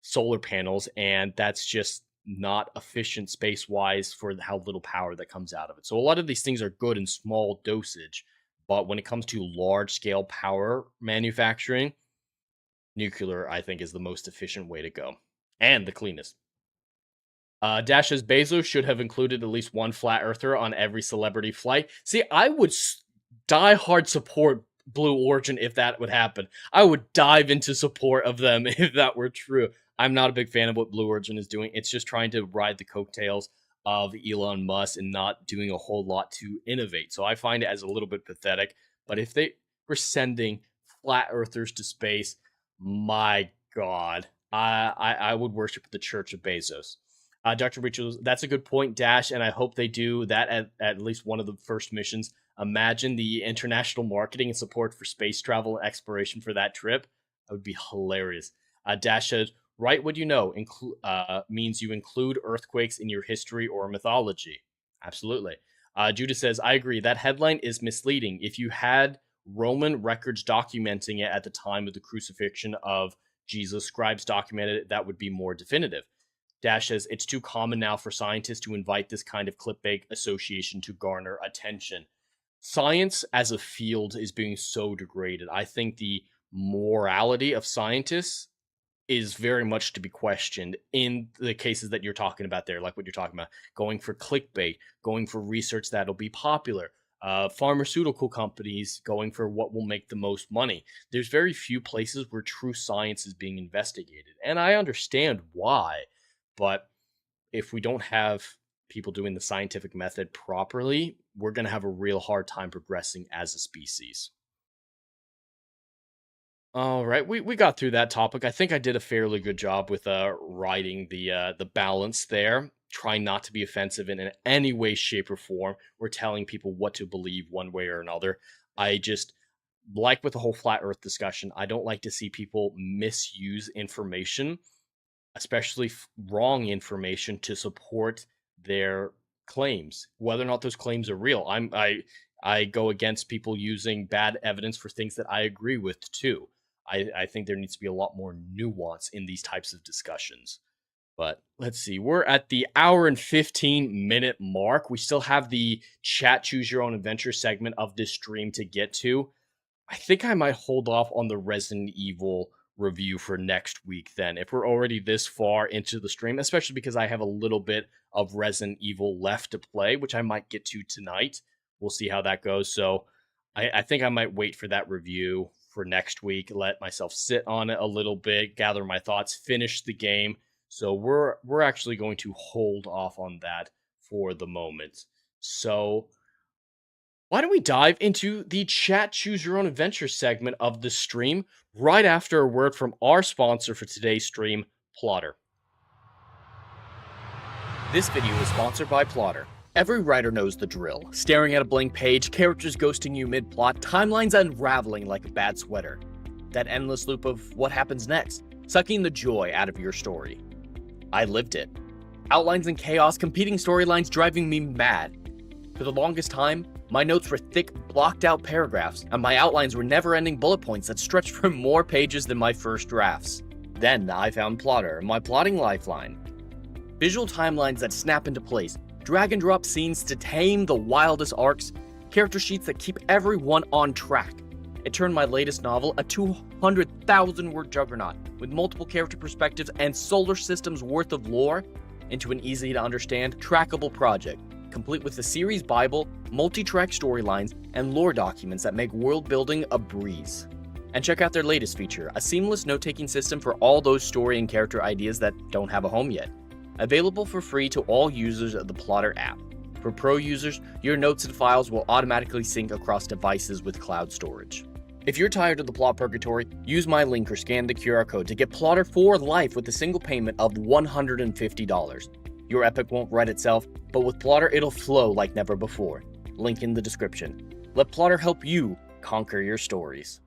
[SPEAKER 3] solar panels, and that's just not efficient space-wise for how little power that comes out of it. So a lot of these things are good in small dosage, but when it comes to large-scale power manufacturing, nuclear, I think, is the most efficient way to go, and the cleanest. Dash says, Bezos should have included at least one flat earther on every celebrity flight. See, I would die hard support Blue Origin if that would happen. I would dive into support of them if that were true. I'm not a big fan of what Blue Origin is doing. It's just trying to ride the coattails of Elon Musk and not doing a whole lot to innovate. So I find it as a little bit pathetic. But if they were sending flat earthers to space, my God, I would worship the Church of Bezos. Dr. Rachel, that's a good point, Dash, and I hope they do that at least one of the first missions. Imagine the international marketing and support for space travel and exploration for that trip. That would be hilarious. Dash says, write what you know means you include earthquakes in your history or mythology. Absolutely. Judah says, I agree. That headline is misleading. If you had Roman records documenting it at the time of the crucifixion of Jesus, scribes documented it, that would be more definitive. Dash says, it's too common now for scientists to invite this kind of clickbait association to garner attention. Science as a field is being so degraded. I think the morality of scientists is very much to be questioned in the cases that you're talking about there, like what you're talking about, going for clickbait, going for research that'll be popular, pharmaceutical companies going for what will make the most money. There's very few places where true science is being investigated, and I understand why, but if we don't have people doing the scientific method properly, we're going to have a real hard time progressing as a species. All right, we got through that topic. I think I did a fairly good job with writing the balance there. Trying not to be offensive in any way, shape, or form, or telling people what to believe one way or another. I just, like with the whole flat Earth discussion, I don't like to see people misuse information, especially wrong information, to support their claims, whether or not those claims are real. I go against people using bad evidence for things that I agree with too. I think there needs to be a lot more nuance in these types of discussions. But let's see, we're at the hour and 15-minute mark. We still have the chat choose your own adventure segment of this stream to get to. I think I might hold off on the Resident Evil review for next week then, if we're already this far into the stream, especially because I have a little bit of Resident Evil left to play, which I might get to tonight. We'll see how that goes. So I think I might wait for that review for next week, let myself sit on it a little bit, gather my thoughts, finish the game. So we're actually going to hold off on that for the moment. So why don't we dive into the chat choose your own adventure segment of the stream right after a word from our sponsor for today's stream, Plotter. This video is sponsored by Plotter. Every writer knows the drill. Staring at a blank page, characters ghosting you mid-plot, timelines unraveling like a bad sweater. That endless loop of what happens next, sucking the joy out of your story. I lived it. Outlines and chaos, competing storylines driving me mad. For the longest time, my notes were thick, blocked-out paragraphs, and my outlines were never-ending bullet points that stretched for more pages than my first drafts. Then I found Plotter, my plotting lifeline. Visual timelines that snap into place, drag-and-drop scenes to tame the wildest arcs, character sheets that keep everyone on track. It turned my latest novel, a 200,000-word juggernaut with multiple character perspectives and solar systems worth of lore, into an easy-to-understand, trackable project, complete with the series Bible, multi-track storylines, and lore documents that make world-building a breeze. And check out their latest feature, a seamless note-taking system for all those story and character ideas that don't have a home yet. Available for free to all users of the Plotter app. For pro users, your notes and files will automatically sync across devices with cloud storage. If you're tired of the plot purgatory, use my link or scan the QR code to get Plotter for life with a single payment of $150. Your epic won't write itself, but with Plotter it'll flow like never before. Link in the description. Let Plotter help you conquer your stories.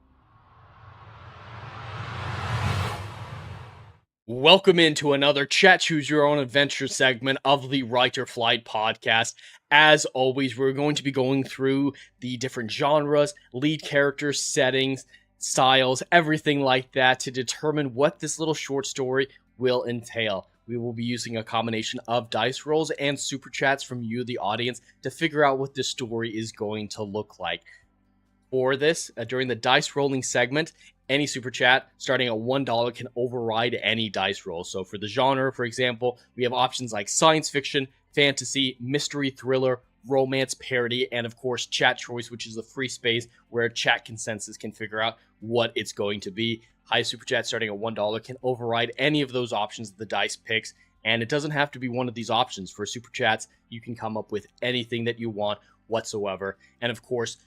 [SPEAKER 3] Welcome into another Chat Choose Your Own Adventure segment of the Writer Flight podcast. As always, we're going to be going through the different genres, lead characters, settings, styles, everything like that to determine what this little short story will entail. We will be using a combination of dice rolls and super chats from you, the audience, to figure out what this story is going to look like. For this, during the dice rolling segment, any super chat starting at $1 can override any dice roll. So for the genre, for example, we have options like science fiction, fantasy, mystery, thriller, romance parody, and of course chat choice, which is a free space where chat consensus can figure out what it's going to be. High super chat starting at $1 can override any of those options the dice picks, and it doesn't have to be one of these options. For super chats, you can come up with anything that you want whatsoever. And of course,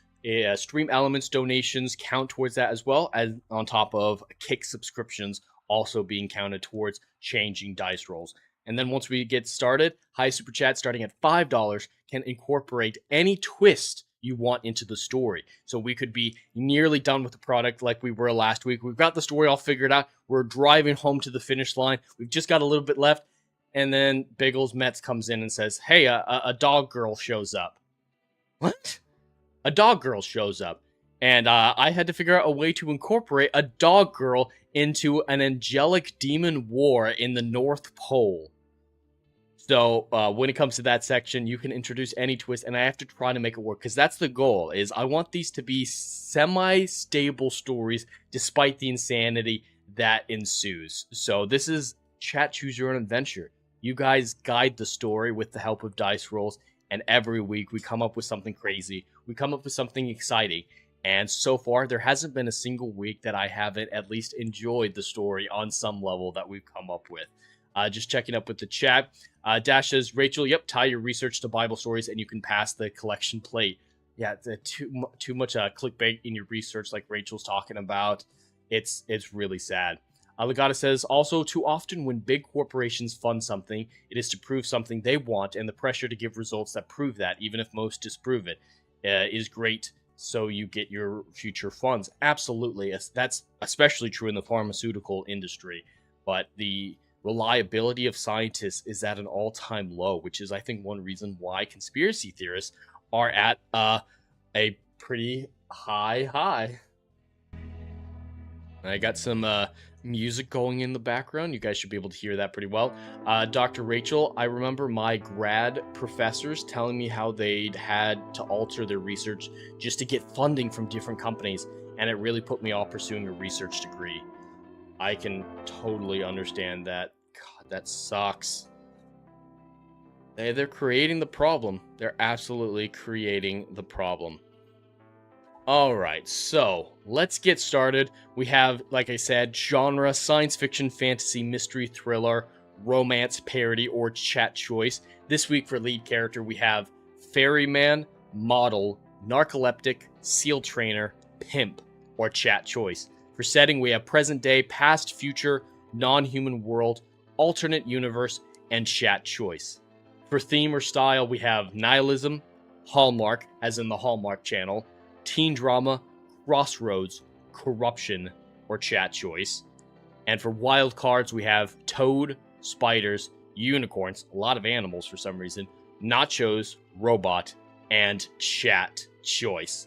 [SPEAKER 3] stream elements donations count towards that, as well as on top of Kick subscriptions also being counted towards changing dice rolls. And then once we get started, high super chat starting at $5 can incorporate any twist you want into the story. So we could be nearly done with the product like we were last week. We've got the story all figured out. We're driving home to the finish line. We've just got a little bit left. And then Biggles Metz comes in and says, hey, a dog girl shows up. What? A dog girl shows up. And I had to figure out a way to incorporate a dog girl into an angelic demon war in the North Pole. So when it comes to that section, you can introduce any twist, and I have to try to make it work, because that's the goal, is I want these to be semi-stable stories despite the insanity that ensues. So this is Chat Choose Your Own Adventure. You guys guide the story with the help of dice rolls, and every week we come up with something crazy. We come up with something exciting. And so far, there hasn't been a single week that I haven't at least enjoyed the story on some level that we've come up with. Just checking up with the chat. Dash says, Rachel, yep, tie your research to Bible stories and you can pass the collection plate. Yeah, too much clickbait in your research like Rachel's talking about. It's really sad. Legata says, also, too often when big corporations fund something, it is to prove something they want, and the pressure to give results that prove that, even if most disprove it, is great, so you get your future funds. Absolutely. That's especially true in the pharmaceutical industry. But the reliability of scientists is at an all-time low, which is, I think, one reason why conspiracy theorists are at a pretty high. I got some music going in the background. You guys should be able to hear that pretty well. Dr. Rachel, I remember my grad professors telling me how they'd had to alter their research just to get funding from different companies, and it really put me off pursuing a research degree. I can totally understand that. God, that sucks. They're creating the problem. They're absolutely creating the problem. Alright, so let's get started. We have, like I said, genre, science fiction, fantasy, mystery, thriller, romance, parody, or chat choice. This week for lead character, we have ferryman, model, narcoleptic, seal trainer, pimp, or chat choice. For setting, we have present day, past, future, non-human world, alternate universe, and chat choice. For theme or style, we have nihilism, Hallmark, as in the Hallmark Channel, teen drama, crossroads, corruption, or chat choice. And for wild cards, we have toad, spiders, unicorns, a lot of animals for some reason, nachos, robot, and chat choice.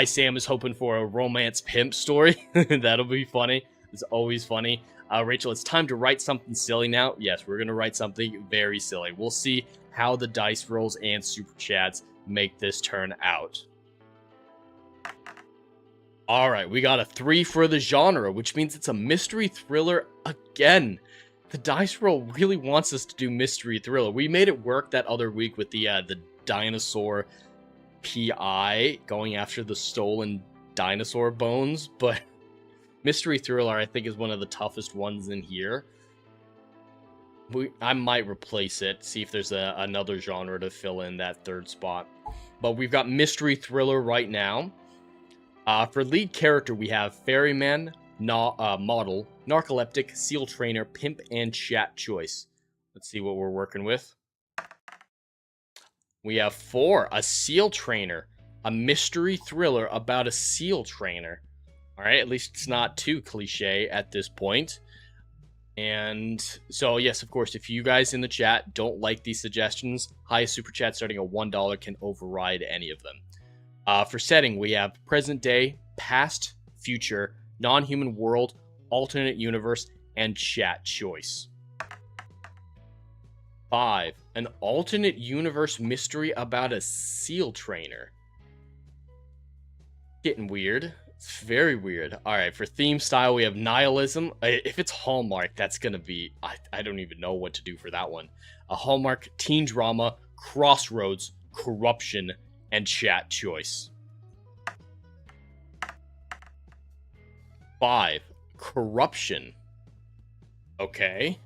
[SPEAKER 3] Sam is hoping for a romance pimp story. That'll be funny. It's always funny. Rachel, it's time to write something silly now. Yes, we're going to write something very silly. We'll see how the dice rolls and super chats make this turn out. Alright, we got a 3 for the genre, which means it's a mystery thriller again. The dice roll really wants us to do mystery thriller. We made it work that other week with the dinosaur PI going after the stolen dinosaur bones, but mystery thriller I think is one of the toughest ones in here. I might replace it, see if there's another genre to fill in that third spot. But we've got mystery thriller right now. For lead character, we have ferryman, model, narcoleptic, seal trainer, pimp, and chat choice. Let's see what we're working with. We have 4, a seal trainer, a mystery thriller about a seal trainer. All right, at least it's not too cliche at this point. And so, yes, of course, if you guys in the chat don't like these suggestions, highest super chat starting at $1 can override any of them. For setting, we have present day, past, future, non-human world, alternate universe, and chat choice. 5, an alternate universe mystery about a seal trainer. Getting weird. It's very weird. Alright, for theme style, we have nihilism. If it's Hallmark, that's gonna be... I don't even know what to do for that one. A Hallmark teen drama, crossroads, corruption, and chat choice. 5. Corruption. Okay.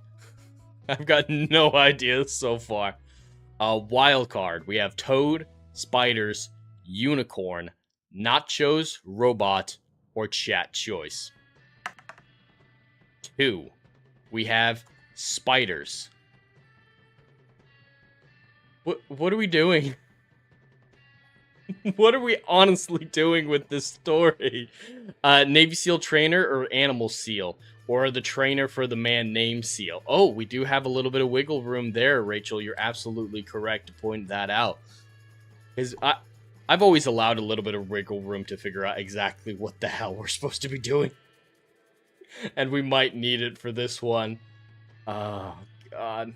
[SPEAKER 3] I've got no idea so far. Wild card. We have toad, spiders, unicorn, nachos, robot, or chat choice. 2. We have spiders. What are we doing? What are we honestly doing with this story? Navy SEAL trainer or animal SEAL? Or the trainer for the man named SEAL? Oh, we do have a little bit of wiggle room there, Rachel. You're absolutely correct to point that out. Because I've always allowed a little bit of wiggle room to figure out exactly what the hell we're supposed to be doing. And we might need it for this one. Oh, God.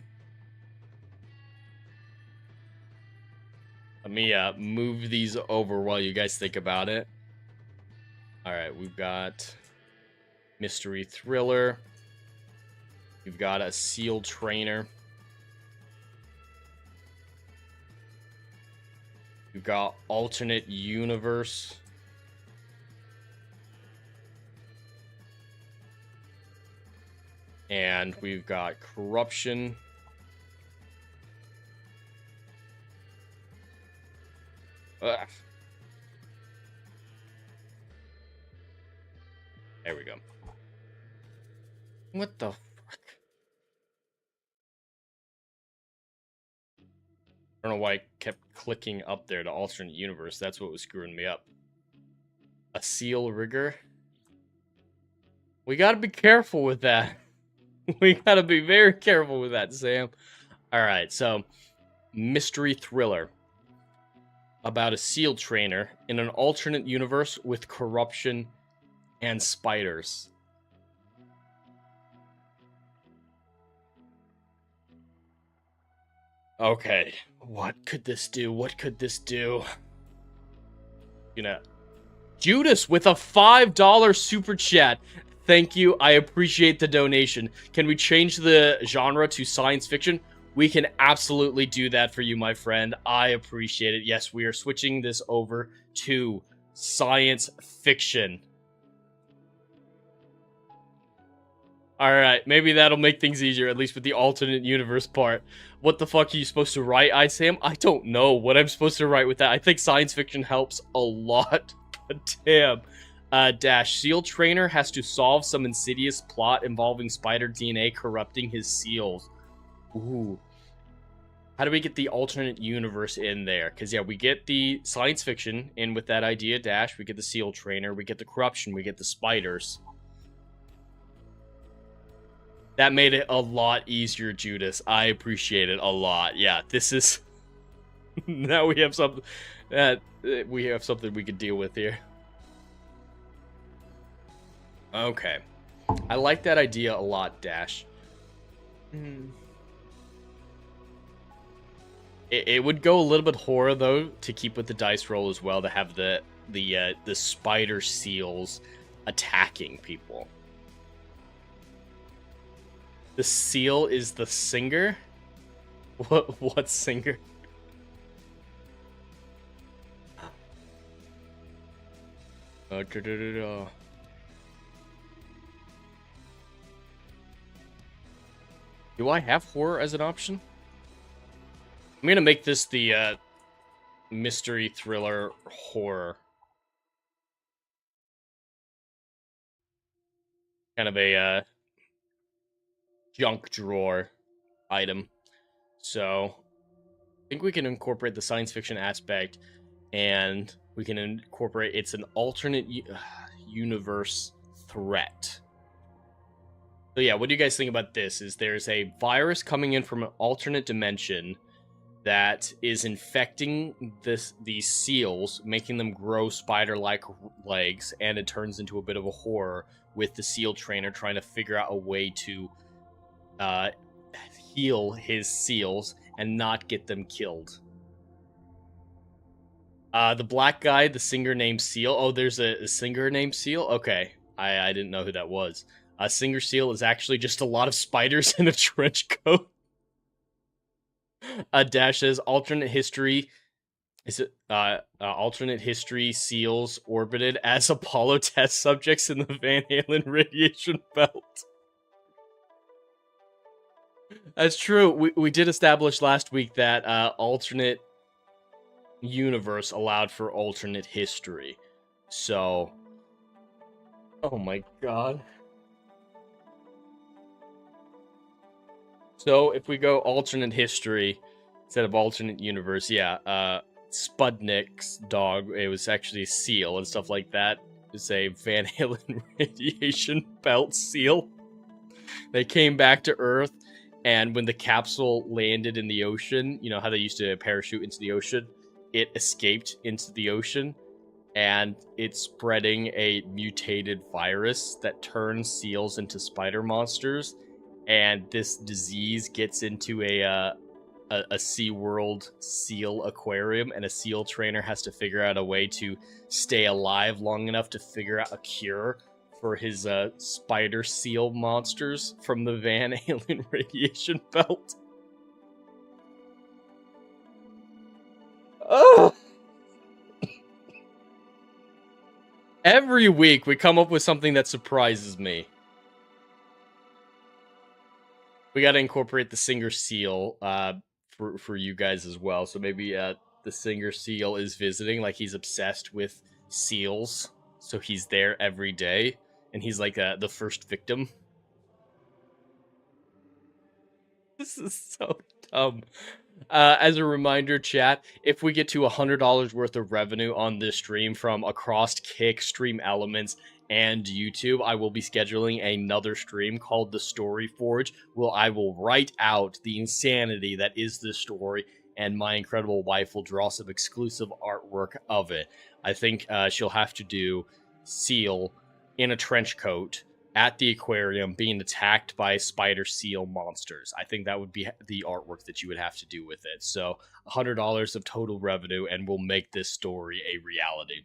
[SPEAKER 3] Let me move these over while you guys think about it. Alright, we've got mystery thriller. We've got a SEAL trainer. We've got alternate universe. And we've got corruption. Ugh. There we go. What the fuck? I don't know why I kept clicking up there to alternate universe. That's what was screwing me up. A SEAL rigger? We gotta be careful with that. We gotta be very careful with that, Sam. Alright, so mystery thriller. About a SEAL trainer in an alternate universe with corruption and spiders. Okay, what could this do? What could this do? You know, Judas with a $5 super chat. Thank you. I appreciate the donation. Can we change the genre to science fiction? We can absolutely do that for you, my friend. I appreciate it. Yes, we are switching this over to science fiction. Alright, maybe that'll make things easier, at least with the alternate universe part. What the fuck are you supposed to write, Sam? I don't know what I'm supposed to write with that. I think science fiction helps a lot. But damn. Dash, SEAL trainer has to solve some insidious plot involving spider DNA corrupting his SEALs. Ooh. How do we get the alternate universe in there? Because, yeah, we get the science fiction in with that idea, Dash. We get the SEAL trainer. We get the corruption. We get the spiders. That made it a lot easier, Judas. I appreciate it a lot. Yeah, this is... now we have something... we have something we can deal with here. Okay. I like that idea a lot, Dash. It would go a little bit horror, though, to keep with the dice roll as well, to have the spider seals attacking people. The seal is the singer? What singer? Do I have horror as an option? I'm gonna make this the mystery thriller horror. Kind of a junk drawer item. So I think we can incorporate the science fiction aspect, and we can incorporate it's an alternate universe threat. So yeah, what do you guys think about this? Is there's a virus coming in from an alternate dimension that is infecting these seals, making them grow spider-like legs, and it turns into a bit of a horror with the SEAL trainer trying to figure out a way to heal his seals and not get them killed. The black guy, the singer named Seal. Oh, there's a singer named Seal? Okay, I didn't know who that was. A singer seal is actually just a lot of spiders in a trench coat. Dash says, alternate history Is it alternate history seals orbited as Apollo test subjects in the Van Halen radiation belt? That's true. We did establish last week that alternate universe allowed for alternate history. So, oh my god. So if we go alternate history instead of alternate universe, yeah, Sputnik's dog, it was actually a seal and stuff like that. It's a Van Halen radiation belt seal. They came back to Earth, and when the capsule landed in the ocean, you know how they used to parachute into the ocean? It escaped into the ocean, and it's spreading a mutated virus that turns seals into spider monsters. And this disease gets into a SeaWorld seal aquarium, and a seal trainer has to figure out a way to stay alive long enough to figure out a cure for his spider seal monsters from the Van Halen radiation belt. Oh! Every week we come up with something that surprises me. We got to incorporate the singer seal for you guys as well. So maybe the singer seal is visiting, like he's obsessed with seals, so he's there every day, and he's like the first victim. This is so dumb. As a reminder, chat, if we get to $100 worth of revenue on this stream from across Kick, Stream Elements, and YouTube, I will be scheduling another stream called The Story Forge, where I will write out the insanity that is this story, and my incredible wife will draw some exclusive artwork of it. I think she'll have to do Seal in a trench coat at the aquarium being attacked by spider seal monsters. I think that would be the artwork that you would have to do with it. So $100 of total revenue, and we'll make this story a reality.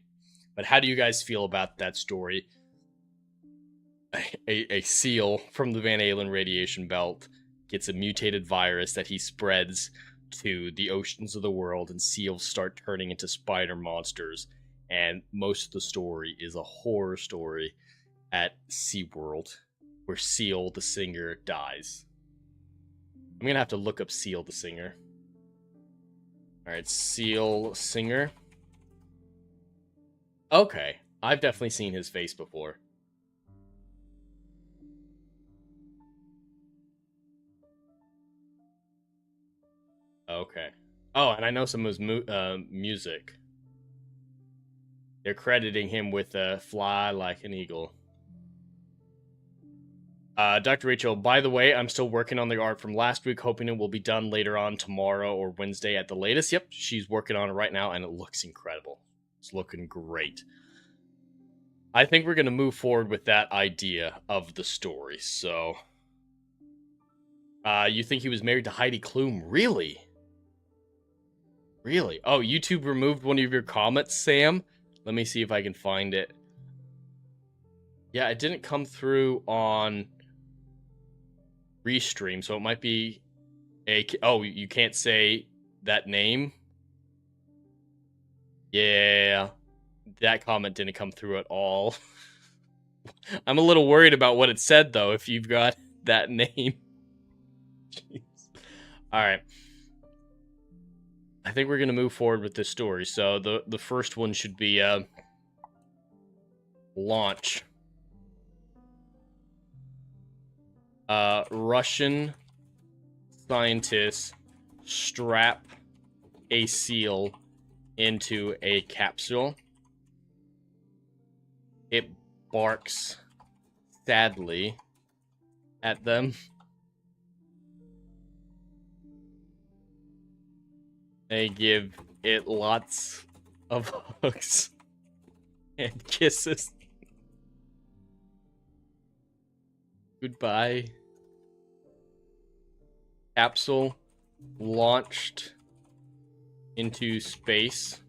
[SPEAKER 3] But how do you guys feel about that story? A seal from the Van Halen radiation belt gets a mutated virus that he spreads to the oceans of the world, and seals start turning into spider monsters. And most of the story is a horror story at SeaWorld, where Seal the singer dies. I'm gonna have to look up Seal the singer. Alright, Seal singer. Okay, I've definitely seen his face before. Okay. Oh, and I know some of his music. They're crediting him with Fly Like an Eagle. Dr. Rachel, by the way, I'm still working on the art from last week, hoping it will be done later on tomorrow or Wednesday at the latest. Yep, she's working on it right now, and it looks incredible. It's looking great. I think we're going to move forward with that idea of the story, so... you think he was married to Heidi Klum? Really? Really? Oh, YouTube removed one of your comments, Sam? Let me see if I can find it. Yeah, it didn't come through on Restream, so it might be a... Oh, you can't say that name? Yeah, that comment didn't come through at all. I'm a little worried about what it said, though, if you've got that name. Jeez. Alright. I think we're going to move forward with this story. So the first one should be launch. Russian scientists strap a seal into a capsule. It barks sadly at them. They give it lots of hugs and kisses. Goodbye. Capsule launched into space.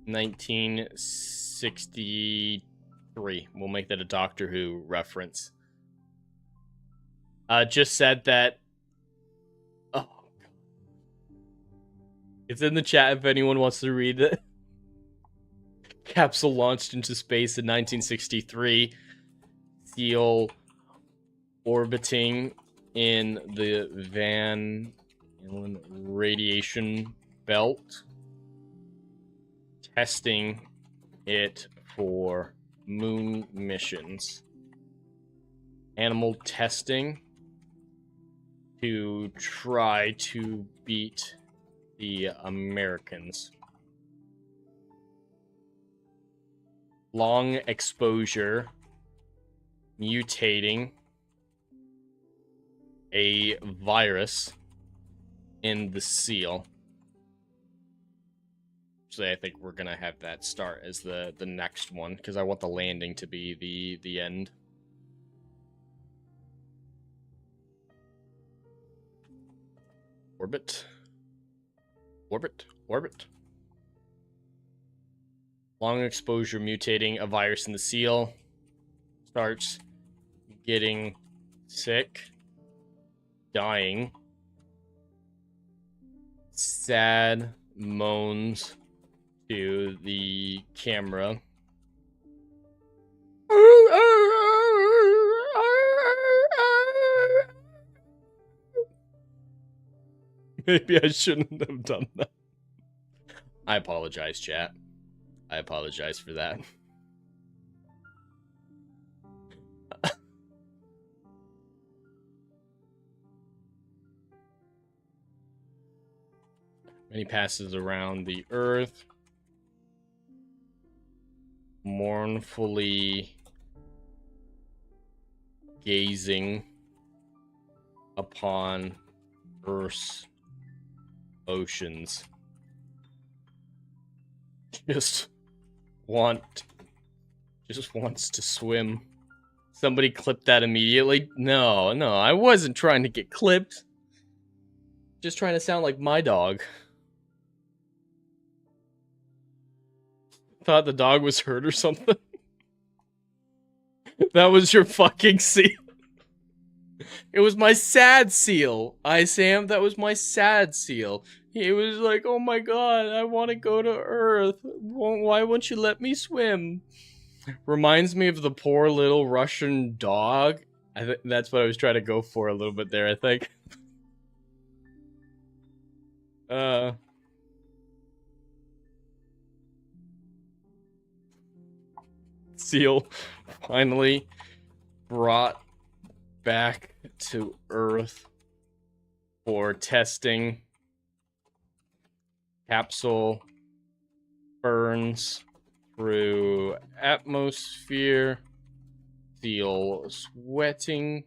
[SPEAKER 3] 1963. We'll make that a Doctor Who reference. Just said that... Oh. It's in the chat if anyone wants to read it. Capsule launched into space in 1963. Seal orbiting in the Van Allen radiation belt. Testing it for moon missions. Animal testing to try to beat the Americans. Long exposure mutating a virus in the seal. Actually, I think we're gonna have that start as the next one, because I want the landing to be the end. Orbit. Orbit. Orbit. Long exposure mutating a virus in the seal. Starts getting sick. Dying. Sad moans to the camera. Maybe I shouldn't have done that. I apologize, chat. I apologize for that. He passes around the earth, mournfully gazing upon Earth's oceans. Just wants to swim. Somebody clipped that immediately. No, I wasn't trying to get clipped. Just trying to sound like my dog. Thought the dog was hurt or something. That was your fucking seal. It was my sad seal. Sam, that was my sad seal. He was like, oh my god, I want to go to Earth. Why won't you let me swim? Reminds me of the poor little Russian dog. I think that's what I was trying to go for a little bit there, I think. Seal finally brought back to Earth for testing. Capsule burns through atmosphere. Seal sweating.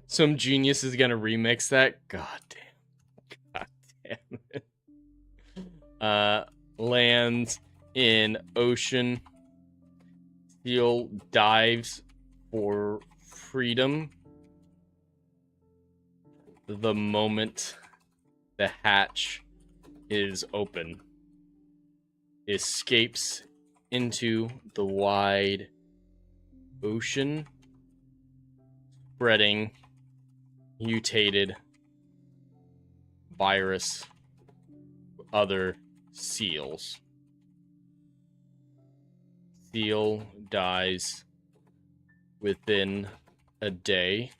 [SPEAKER 3] Some genius is gonna remix that. God damn it. Lands in ocean. Seal dives for freedom. The moment the hatch is open, escapes into the wide ocean, spreading mutated virus other seals. Seal dies within a day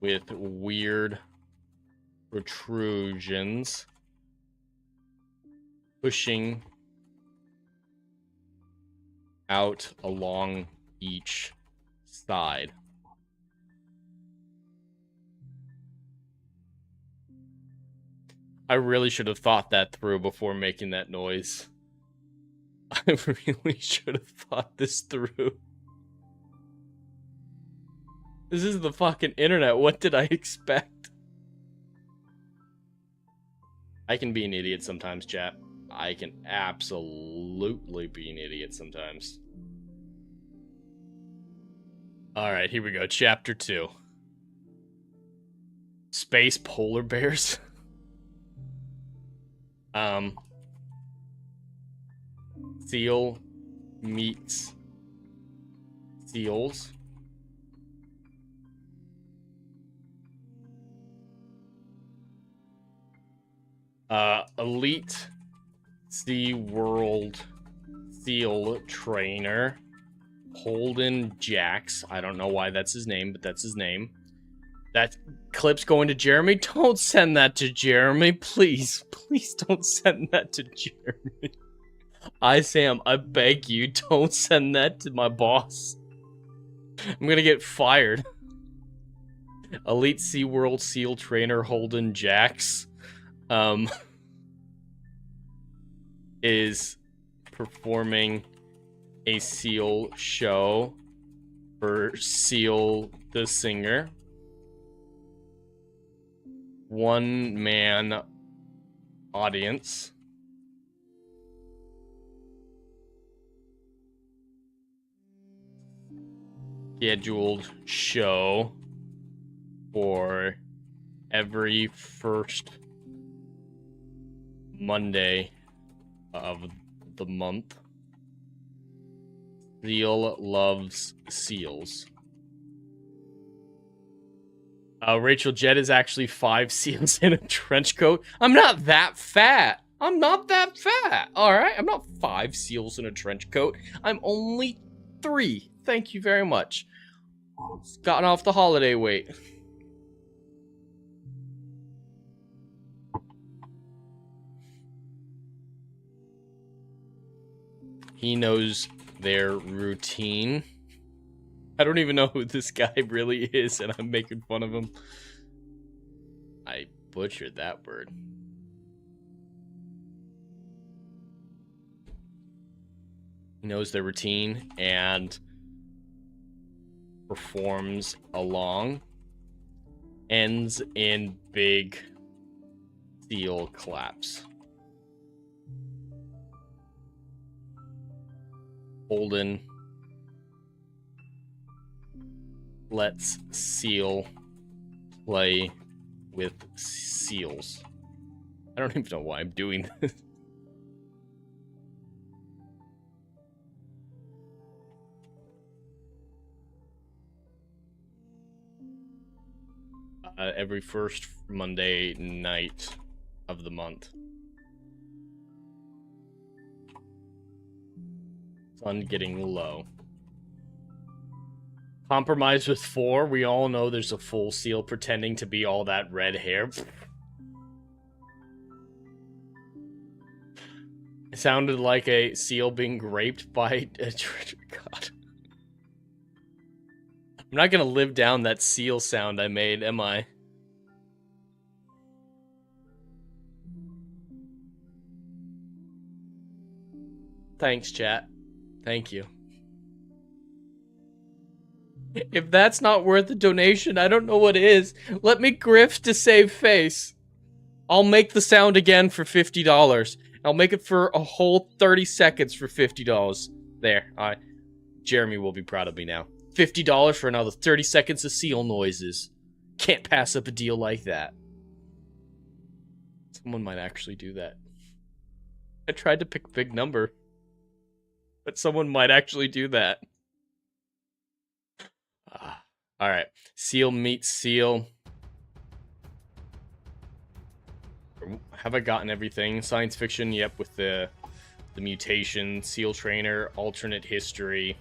[SPEAKER 3] with weird protrusions pushing out along each side. I really should have thought that through before making that noise. I really should have thought this through. This is the fucking internet. What did I expect? I can be an idiot sometimes, chat. I can absolutely be an idiot sometimes. Alright, here we go. Chapter 2. Space polar bears. Seal meets seals. Elite SeaWorld seal trainer Holden Jax. I don't know why that's his name, but that's his name. That clip's going to Jeremy. Don't send that to Jeremy. Please. Please don't send that to Jeremy. Sam, I beg you, don't send that to my boss. I'm gonna get fired. Elite SeaWorld seal trainer Holden Jax is performing a seal show for Seal the Singer. One-man audience. Scheduled show for every first Monday of the month. Seal loves seals. Rachel Jett is actually 5 seals in a trench coat. I'm not that fat. I'm not that fat. All right. I'm not 5 seals in a trench coat. I'm only 3. Thank you very much. It's gotten off the holiday weight. He knows their routine. I don't even know who this guy really is, and I'm making fun of him. I butchered that word. He knows their routine and performs along. Ends in big seal claps. Holden lets seal play with seals. I don't even know why I'm doing this. Every first Monday night of the month. Sun getting low. Compromise with 4. We all know there's a full seal pretending to be all that red hair. It sounded like a seal being raped by a God. I'm not gonna live down that seal sound I made, am I? Thanks, chat. Thank you. If that's not worth a donation, I don't know what is. Let me grift to save face. I'll make the sound again for $50. I'll make it for a whole 30 seconds for $50. There. Jeremy will be proud of me now. $50 for another 30 seconds of seal noises. Can't pass up a deal like that. Someone might actually do that. I tried to pick a big number, but someone might actually do that. Alright. Seal meets seal. Have I gotten everything? Science fiction, yep, with the mutation, seal trainer, alternate history,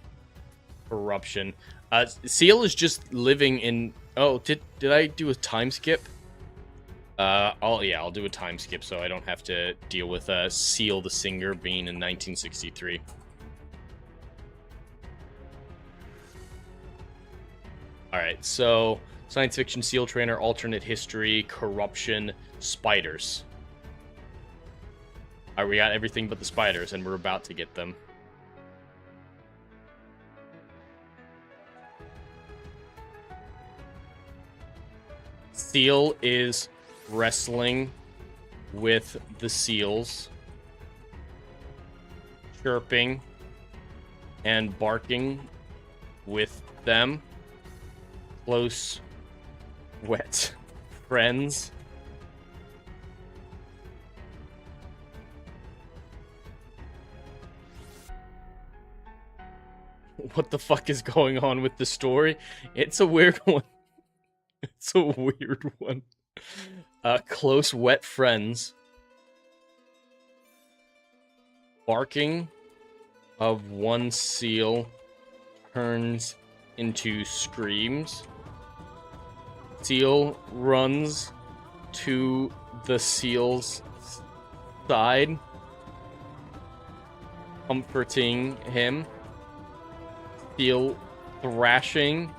[SPEAKER 3] corruption. Seal is just living in... Oh, did I do a time skip? I'll do a time skip so I don't have to deal with Seal the Singer being in 1963. Alright, so science fiction, seal trainer, alternate history, corruption, spiders. Alright, we got everything but the spiders, and we're about to get them. Seal is wrestling with the seals, chirping and barking with them. Close, wet friends. What the fuck is going on with the story? It's a weird one. It's a weird one. Close, wet friends. Barking of one seal turns into screams. Seal runs to the seal's side, comforting him. Seal thrashing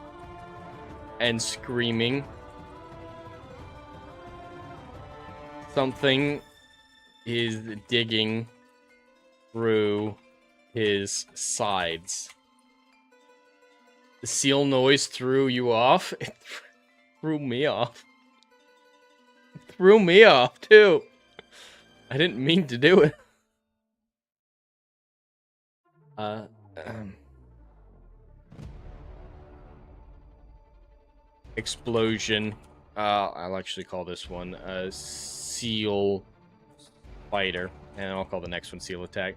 [SPEAKER 3] and screaming. Something is digging through his sides. The seal noise threw you off. It threw me off. It threw me off, too. I didn't mean to do it. Explosion. I'll actually call this one a seal fighter, and I'll call the next one seal attack.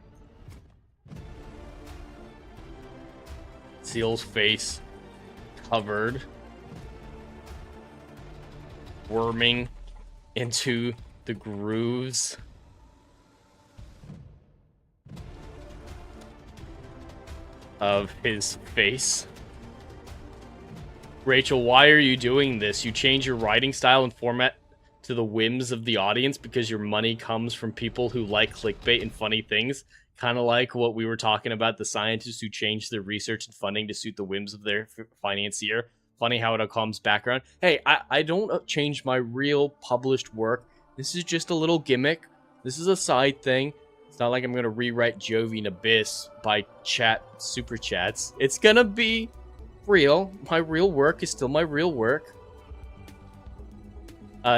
[SPEAKER 3] Seal's face covered, worming into the grooves of his face. Rachel, why are you doing this? You change your writing style and format to the whims of the audience because your money comes from people who like clickbait and funny things. Kind of like what we were talking about, the scientists who changed their research and funding to suit the whims of their financier. Funny how it comes background. Hey, I don't change my real published work. This is just a little gimmick. This is a side thing. It's not like I'm going to rewrite Jovian Abyss by super chats. It's going to be real. My real work is still my real work.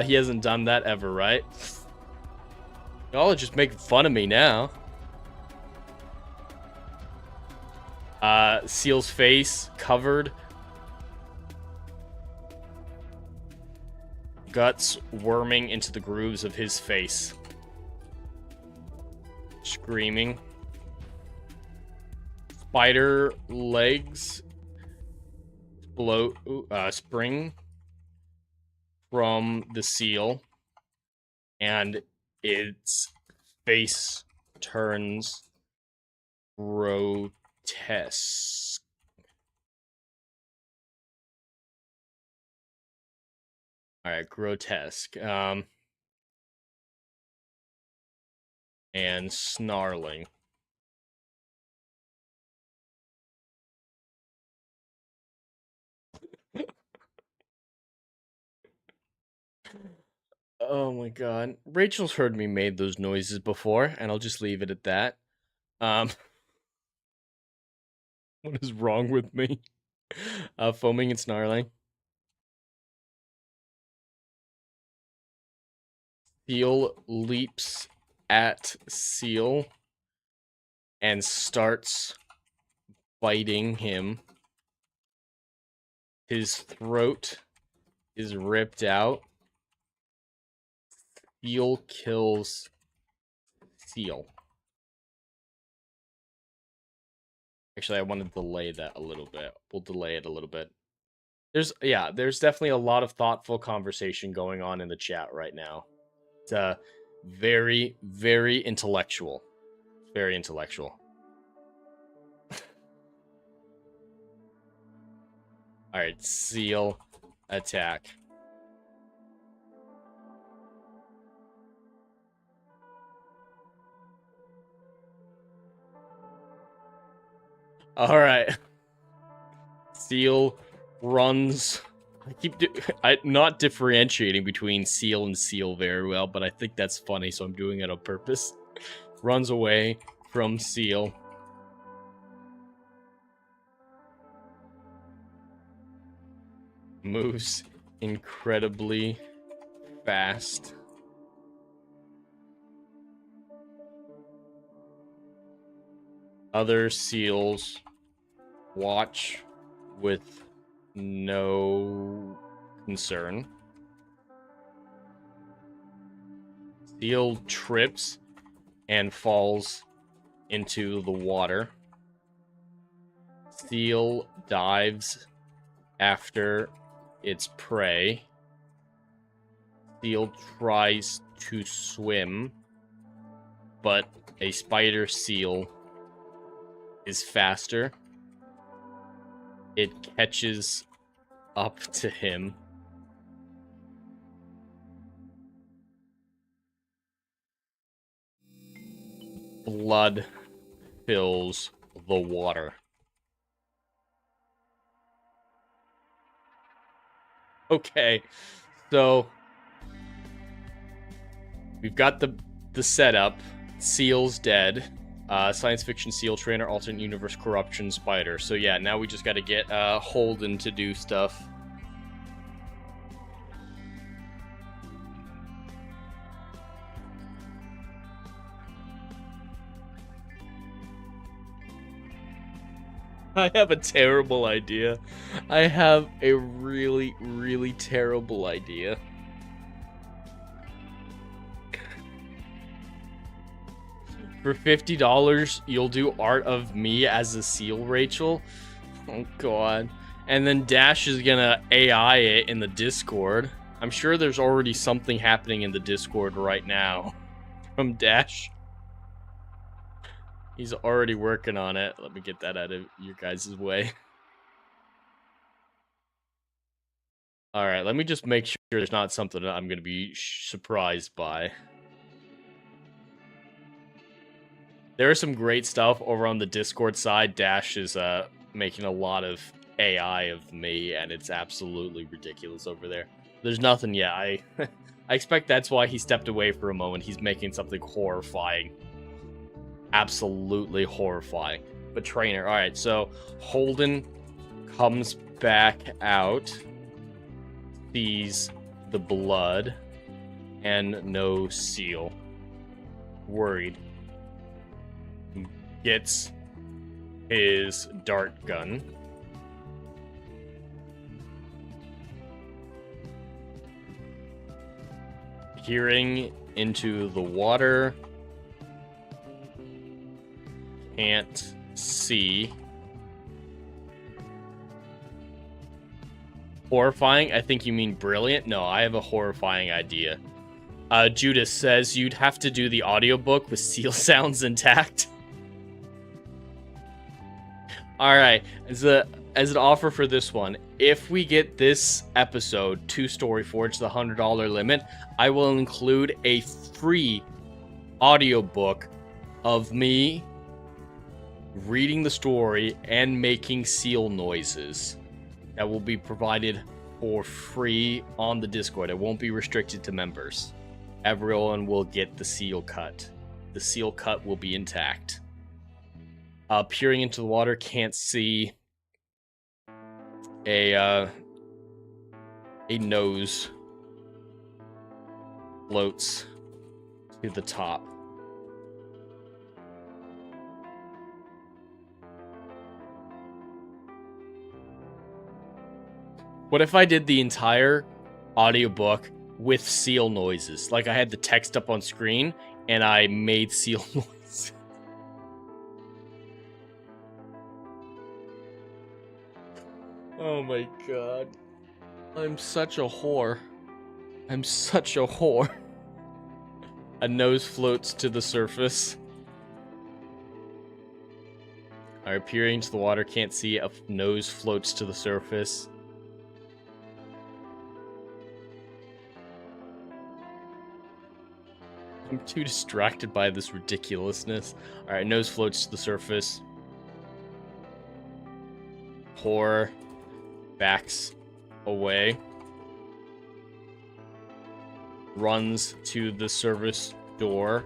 [SPEAKER 3] He hasn't done that ever, right? Y'all are just making fun of me now. Seal's face covered. Guts worming into the grooves of his face. Screaming. Spider legs spring from the seal, and its face turns grotesque. Alright, grotesque. And snarling. Oh my god. Rachel's heard me make those noises before, and I'll just leave it at that. What is wrong with me? Foaming and snarling. Seal leaps at Seal and starts biting him. His throat is ripped out. Seal kills Seal. Actually, I want to delay that a little bit. We'll delay it a little bit. There's definitely a lot of thoughtful conversation going on in the chat right now. It's very, very intellectual. Very intellectual. Alright, Seal attack. Alright. Seal runs. I'm not differentiating between seal and seal very well, but I think that's funny, so I'm doing it on purpose. Runs away from Seal. Moves incredibly fast. Other seals watch with no concern. Seal trips and falls into the water. Seal dives after its prey. Seal tries to swim. but a spider seal is faster. It catches up to him. Blood fills the water. Okay, so we've got the setup. Seal's dead. Science fiction seal trainer, alternate universe corruption, spider. So yeah, now we just got to get Holden to do stuff. I have a terrible idea. I have a really, really terrible idea. For $50, you'll do art of me as a seal, Rachel? Oh, God. And then Dash is gonna AI it in the Discord. I'm sure there's already something happening in the Discord right now. From Dash. He's already working on it. Let me get that out of your guys' way. Alright, let me just make sure there's not something that I'm gonna be surprised by. There is some great stuff over on the Discord side. Dash is making a lot of AI of me, and it's absolutely ridiculous over there. There's nothing yet. I expect that's why he stepped away for a moment. He's making something horrifying. Absolutely horrifying. But trainer, alright, so Holden comes back out, sees the blood, and no seal. Worried. Gets his dart gun. Peering into the water. Can't see. Horrifying? I think you mean brilliant. No, I have a horrifying idea. Judas says you'd have to do the audiobook with seal sounds intact. Alright, as an offer for this one, if we get this episode to Storyforge, the $100 limit, I will include a free audiobook of me reading the story and making seal noises. That will be provided for free on the Discord. It won't be restricted to members. Everyone will get the seal cut. The seal cut will be intact. Peering into the water, can't see a nose floats to the top. What if I did the entire audiobook with seal noises? Like I had the text up on screen and I made seal noises. Oh my god. I'm such a whore. I'm such a whore. A nose floats to the surface. Alright, peering into the water, can't see. A nose floats to the surface. I'm too distracted by this ridiculousness. Alright, nose floats to the surface. Horror. Backs away. Runs to the service door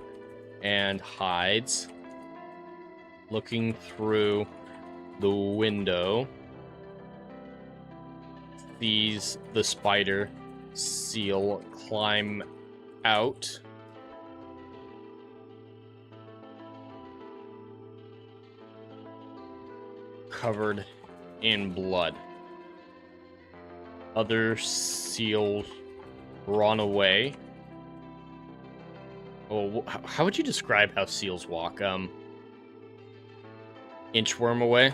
[SPEAKER 3] and hides. Looking through the window. Sees the spider seal climb out. Covered in blood. Other seals run away. Oh, how would you describe how seals walk? Inchworm away.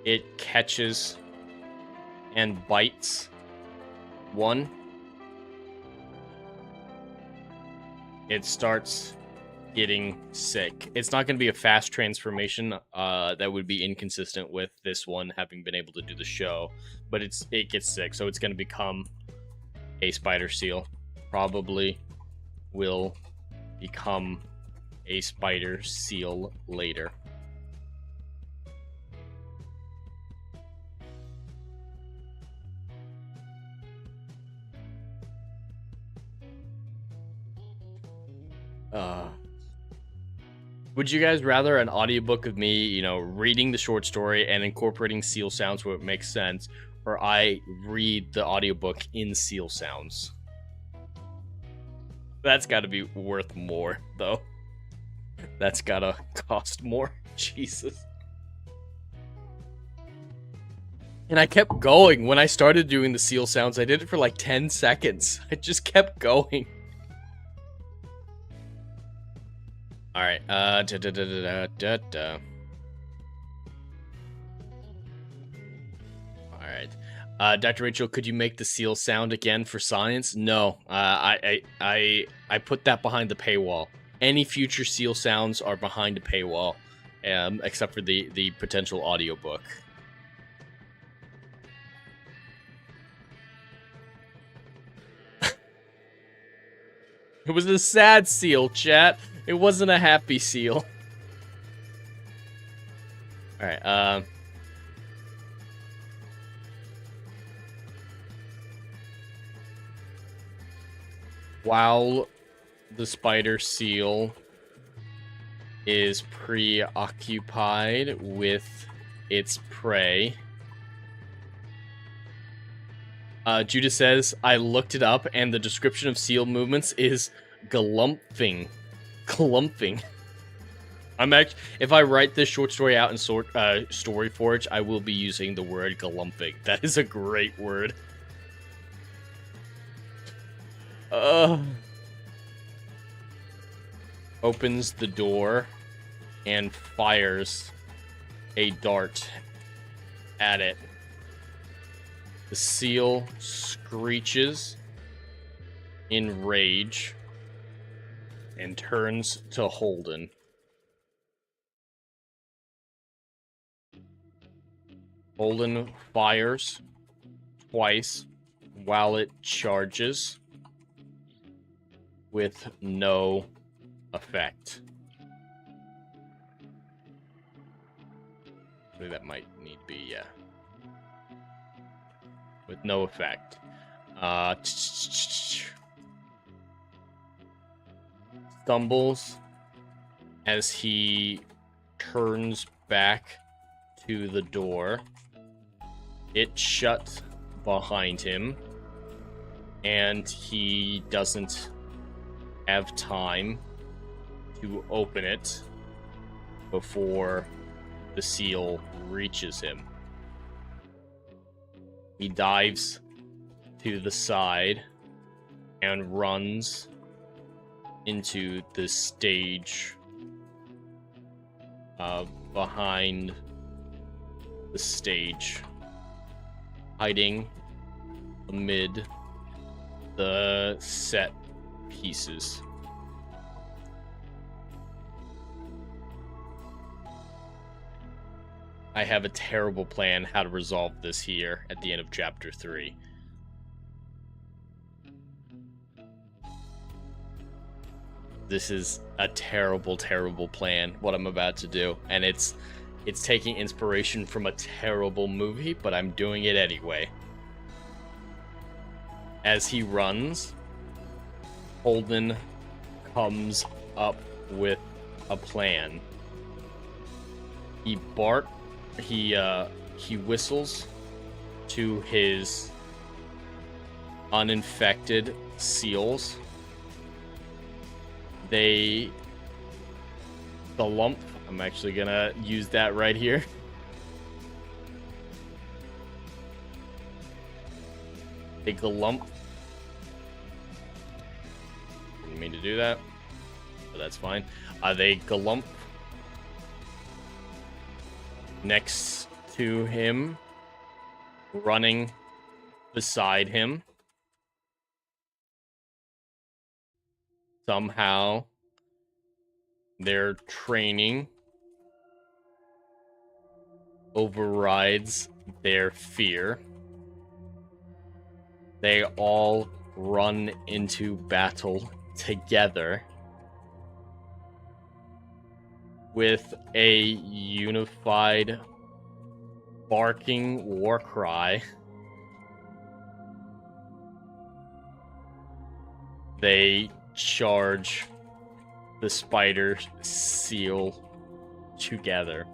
[SPEAKER 3] It catches and bites one. it starts getting sick. It's not going to be a fast transformation that would be inconsistent with this one having been able to do the show, but it gets sick, so it's going to become a spider seal. Probably will become a spider seal later. Would you guys rather an audiobook of me, reading the short story and incorporating seal sounds where it makes sense, or I read the audiobook in seal sounds? That's got to be worth more, though. That's gotta cost more. Jesus. And I kept going. When I started doing the seal sounds, I did it for like 10 seconds. I just kept going. Alright, Alright. Dr. Rachel, could you make the seal sound again for science? No. I put that behind the paywall. Any future seal sounds are behind a paywall, except for the potential audiobook. It was a sad seal, chat. It wasn't a happy seal. Alright, while the spider seal is preoccupied with its prey, Judah says, I looked it up, and the description of seal movements is galumphing. Galumphing. If I write this short story out in Storyforge, I will be using the word galumphing. That is a great word. Opens the door and fires a dart at it. The seal screeches in rage and turns to Holden. Holden fires twice while it charges with no effect. I think that might need to be, yeah. With no effect. Stumbles as he turns back to the door. It shuts behind him, and he doesn't have time to open it before the seal reaches him. He dives to the side and runs into the stage behind the stage, hiding amid the set pieces. I have a terrible plan how to resolve this here at the end of chapter 3. This is a terrible, terrible plan, what I'm about to do. And it's taking inspiration from a terrible movie, but I'm doing it anyway. As he runs, Holden comes up with a plan. He whistles to his uninfected seals. The lump, I'm actually gonna use that right here. They glump. Didn't mean to do that, but that's fine. They glump next to him, running beside him. somehow their training overrides their fear. They all run into battle together with a unified barking war cry. They charge the spider seal together.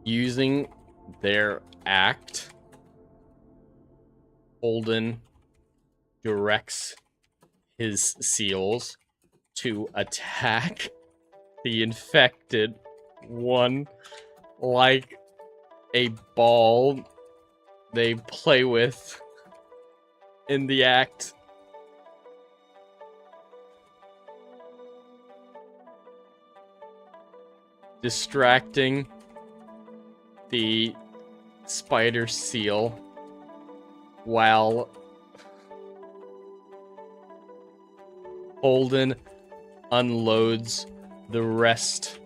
[SPEAKER 3] Using their act, Holden directs his seals to attack the infected one like a ball they play with in the act. Distracting the spider seal while Holden unloads the rest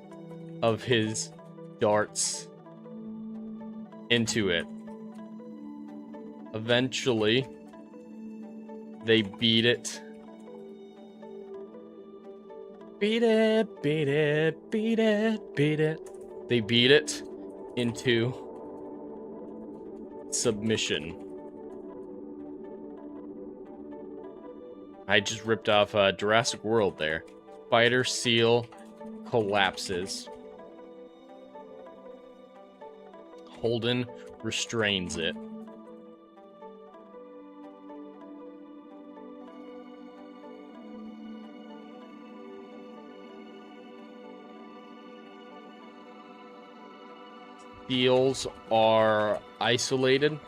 [SPEAKER 3] of his darts into it. Eventually, they beat it. Beat it, beat it, beat it, beat it. They beat it into submission. I just ripped off Jurassic World there. Spider seal collapses. Holden restrains it. Seals are isolated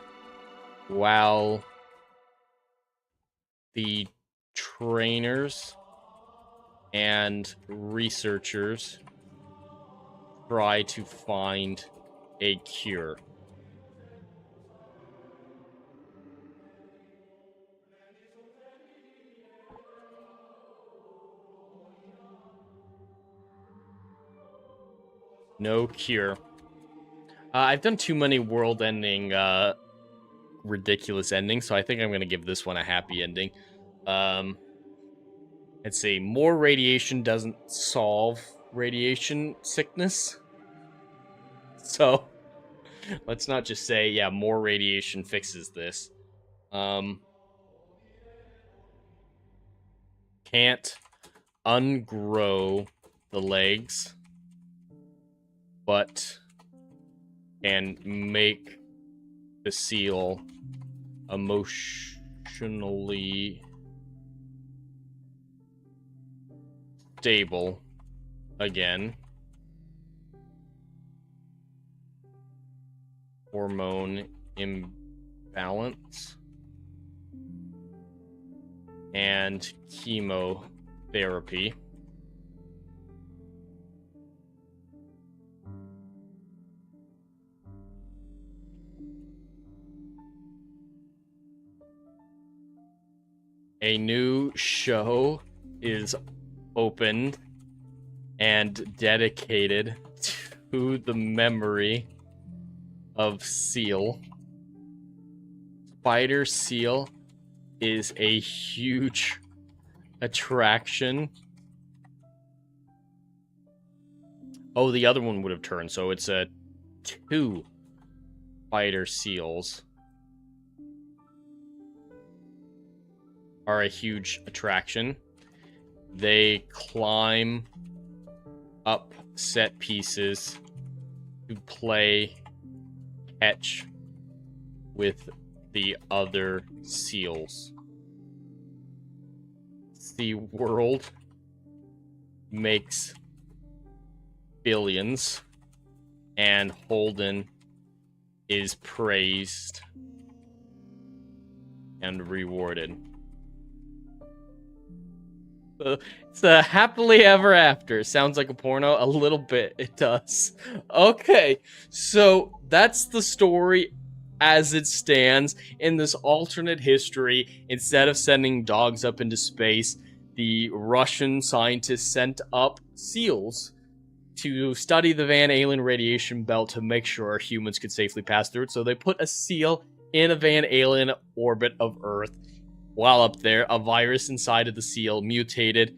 [SPEAKER 3] while the trainers and researchers try to find a cure. No cure. I've done too many world-ending, ridiculous endings, so I think I'm going to give this one a happy ending. Let's see. More radiation doesn't solve radiation sickness. So, let's not just say, yeah, more radiation fixes this. Can't ungrow the legs, but can make the seal emotionally stable again. Hormone imbalance and chemotherapy. A new show is opened and dedicated to the memory of Seal. Spider Seal is a huge attraction. Oh, the other one would have turned, so it's a 2 spider seals are a huge attraction. They climb up set pieces to play catch with the other seals. The world makes billions, and Holden is praised and rewarded. It's a happily ever after. Sounds like a porno. A little bit. It does. Okay. So that's the story as it stands. In this alternate history, instead of sending dogs up into space, the Russian scientists sent up seals to study the Van Allen radiation belt to make sure humans could safely pass through it. So they put a seal in a Van Allen orbit of Earth. While up there, a virus inside of the seal mutated.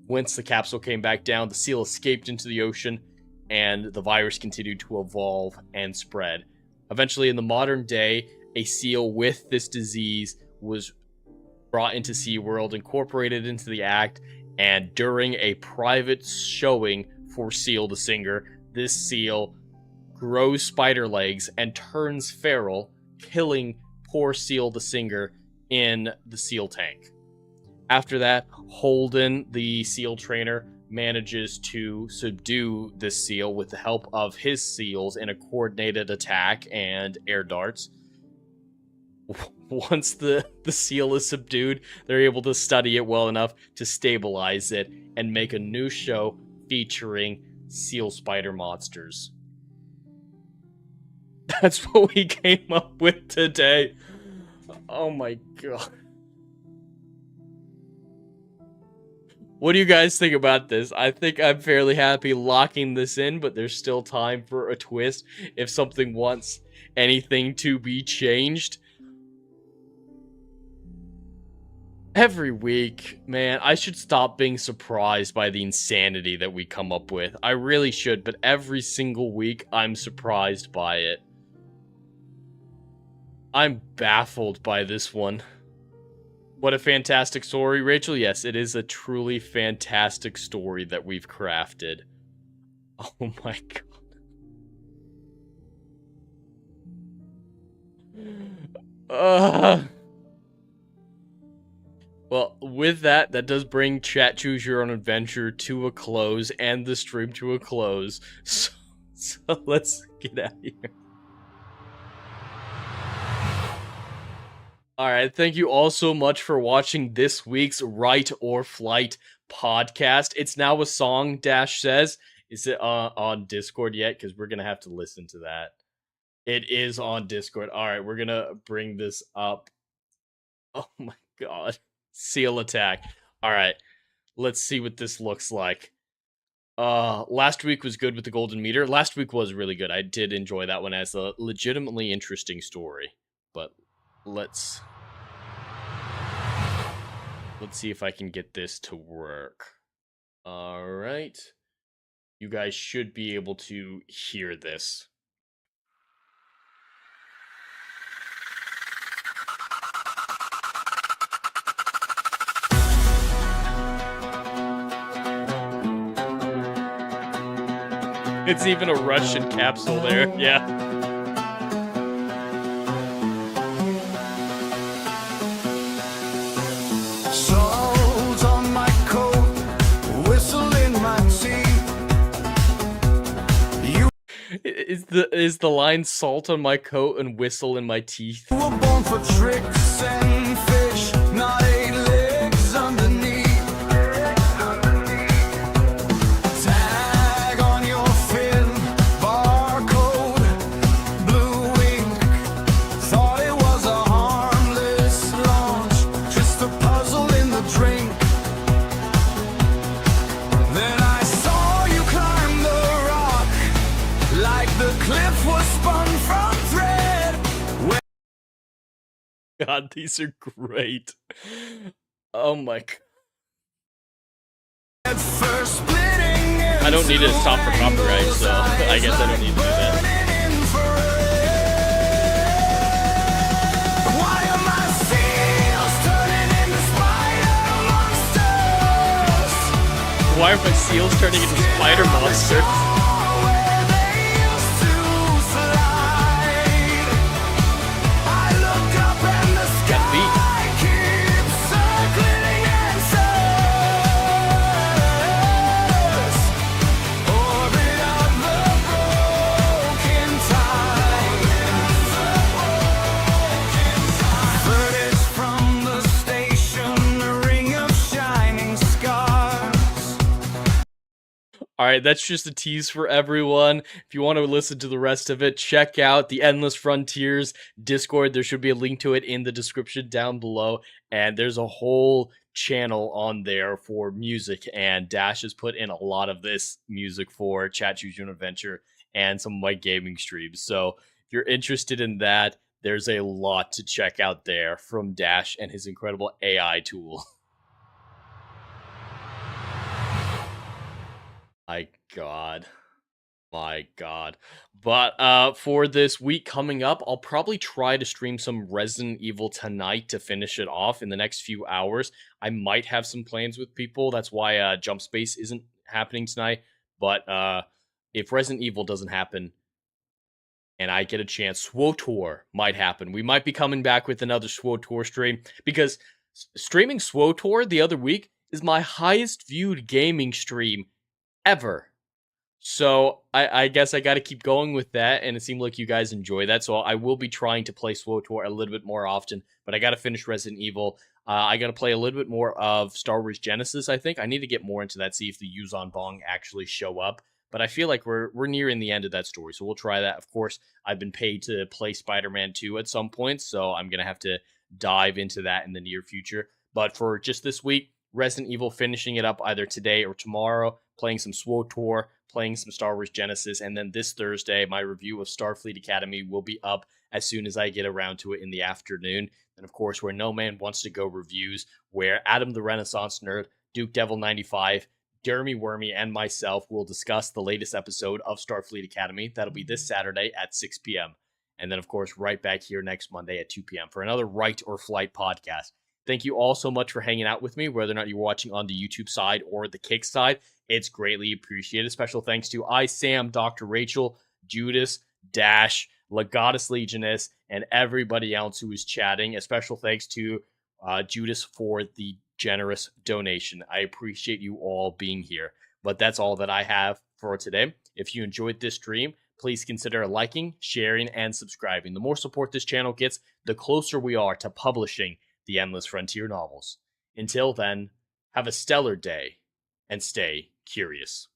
[SPEAKER 3] Once the capsule came back down, the seal escaped into the ocean, and the virus continued to evolve and spread. Eventually, in the modern day, a seal with this disease was brought into SeaWorld, incorporated into the act, and during a private showing for Seal the Singer, this seal grows spider legs and turns feral, killing poor Seal the Singer in the seal tank. After that, Holden, the seal trainer, manages to subdue this seal with the help of his seals in a coordinated attack and air darts. Once the seal is subdued, they're able to study it well enough to stabilize it and make a new show featuring seal spider monsters. That's what we came up with today. Oh my god. What do you guys think about this? I think I'm fairly happy locking this in, but there's still time for a twist if something wants anything to be changed. Every week, man, I should stop being surprised by the insanity that we come up with. I really should, but every single week I'm surprised by it. I'm baffled by this one. What a fantastic story, Rachel. Yes, it is a truly fantastic story that we've crafted. Oh my god. Well, with that does bring Chat Choose Your Own Adventure to a close and the stream to a close. So let's get out of here. Alright, thank you all so much for watching this week's Right or Flight podcast. It's now a song, Dash says. Is it on Discord yet? Because we're going to have to listen to that. It is on Discord. Alright, we're going to bring this up. Oh my god. Seal attack. Alright, let's see what this looks like. Last week was good with the golden meter. Last week was really good. I did enjoy that one as a legitimately interesting story. But let's see if I can get this to work. Alright. You guys should be able to hear this. It's even a Russian capsule there, yeah.
[SPEAKER 1] Salt on my coat, whistle in my teeth. You
[SPEAKER 3] Is the line salt on my coat and whistle in my teeth?
[SPEAKER 1] were born for tricks and fish, not 8 legs underneath. Tag on your fin, barcode, blue ink. Thought it was a harmless launch, just a puzzle in the drink. Then I saw you climb the rock, like the cliff was spun from thread.
[SPEAKER 3] God, these are great. Oh my god.
[SPEAKER 1] At first splitting
[SPEAKER 3] I don't need to stop for copyright, so I guess I don't need to do that.
[SPEAKER 1] Why are my seals turning into spider monsters?
[SPEAKER 3] Why are my seals turning into spider monsters?
[SPEAKER 1] Where they used to slide. I look up and the
[SPEAKER 3] That beat.
[SPEAKER 1] sky keeps circling answers. Orbit of the broken time. Footage from the station, a ring of shining scars.
[SPEAKER 3] right, that's just a tease for everyone. If you want to listen to the rest of it, check out the Endless Frontiers Discord. There should be a link to it in the description down below. And there's a whole channel on there for music. And Dash has put in a lot of this music for Chat Choose Your Own Adventure and some of my gaming streams. So if you're interested in that, there's a lot to check out there from Dash and his incredible AI tool. My God. My God. But for this week coming up, I'll probably try to stream some Resident Evil tonight to finish it off in the next few hours. I might have some plans with people. That's why Jump Space isn't happening tonight. But if Resident Evil doesn't happen and I get a chance, SWOTOR might happen. We might be coming back with another SWOTOR stream because streaming SWOTOR the other week is my highest viewed gaming stream ever. So I guess I got to keep going with that, and it seemed like you guys enjoy that. So I will be trying to play SWOTOR a little bit more often, but I got to finish Resident Evil. I got to play a little bit more of Star Wars Genesis, I think. I need to get more into that, see if the Yuzon Bong actually show up. But I feel like we're nearing the end of that story, so we'll try that. Of course, I've been paid to play Spider-Man 2 at some point, so I'm going to have to dive into that in the near future. But for just this week, Resident Evil, finishing it up either today or tomorrow, playing some SWOTOR, playing some Star Wars Genesis, and then this Thursday, my review of Starfleet Academy will be up as soon as I get around to it in the afternoon. And of course, Where No Man Wants to Go reviews, where Adam the Renaissance Nerd, Duke Devil 95, Jeremy Wormy, and myself will discuss the latest episode of Starfleet Academy. That'll be this Saturday at 6 p.m. And then, of course, right back here next Monday at 2 p.m. for another Right or Flight podcast. Thank you all so much for hanging out with me, whether or not you're watching on the YouTube side or the Kick side. It's greatly appreciated. Special thanks to Sam, Dr. Rachel, Judas, Dash, Legatus Legionist, and everybody else who was chatting. A special thanks to Judas for the generous donation. I appreciate you all being here. But that's all that I have for today. If you enjoyed this stream, please consider liking, sharing, and subscribing. The more support this channel gets, the closer we are to publishing the Endless Frontier novels. Until then, have a stellar day and stay curious.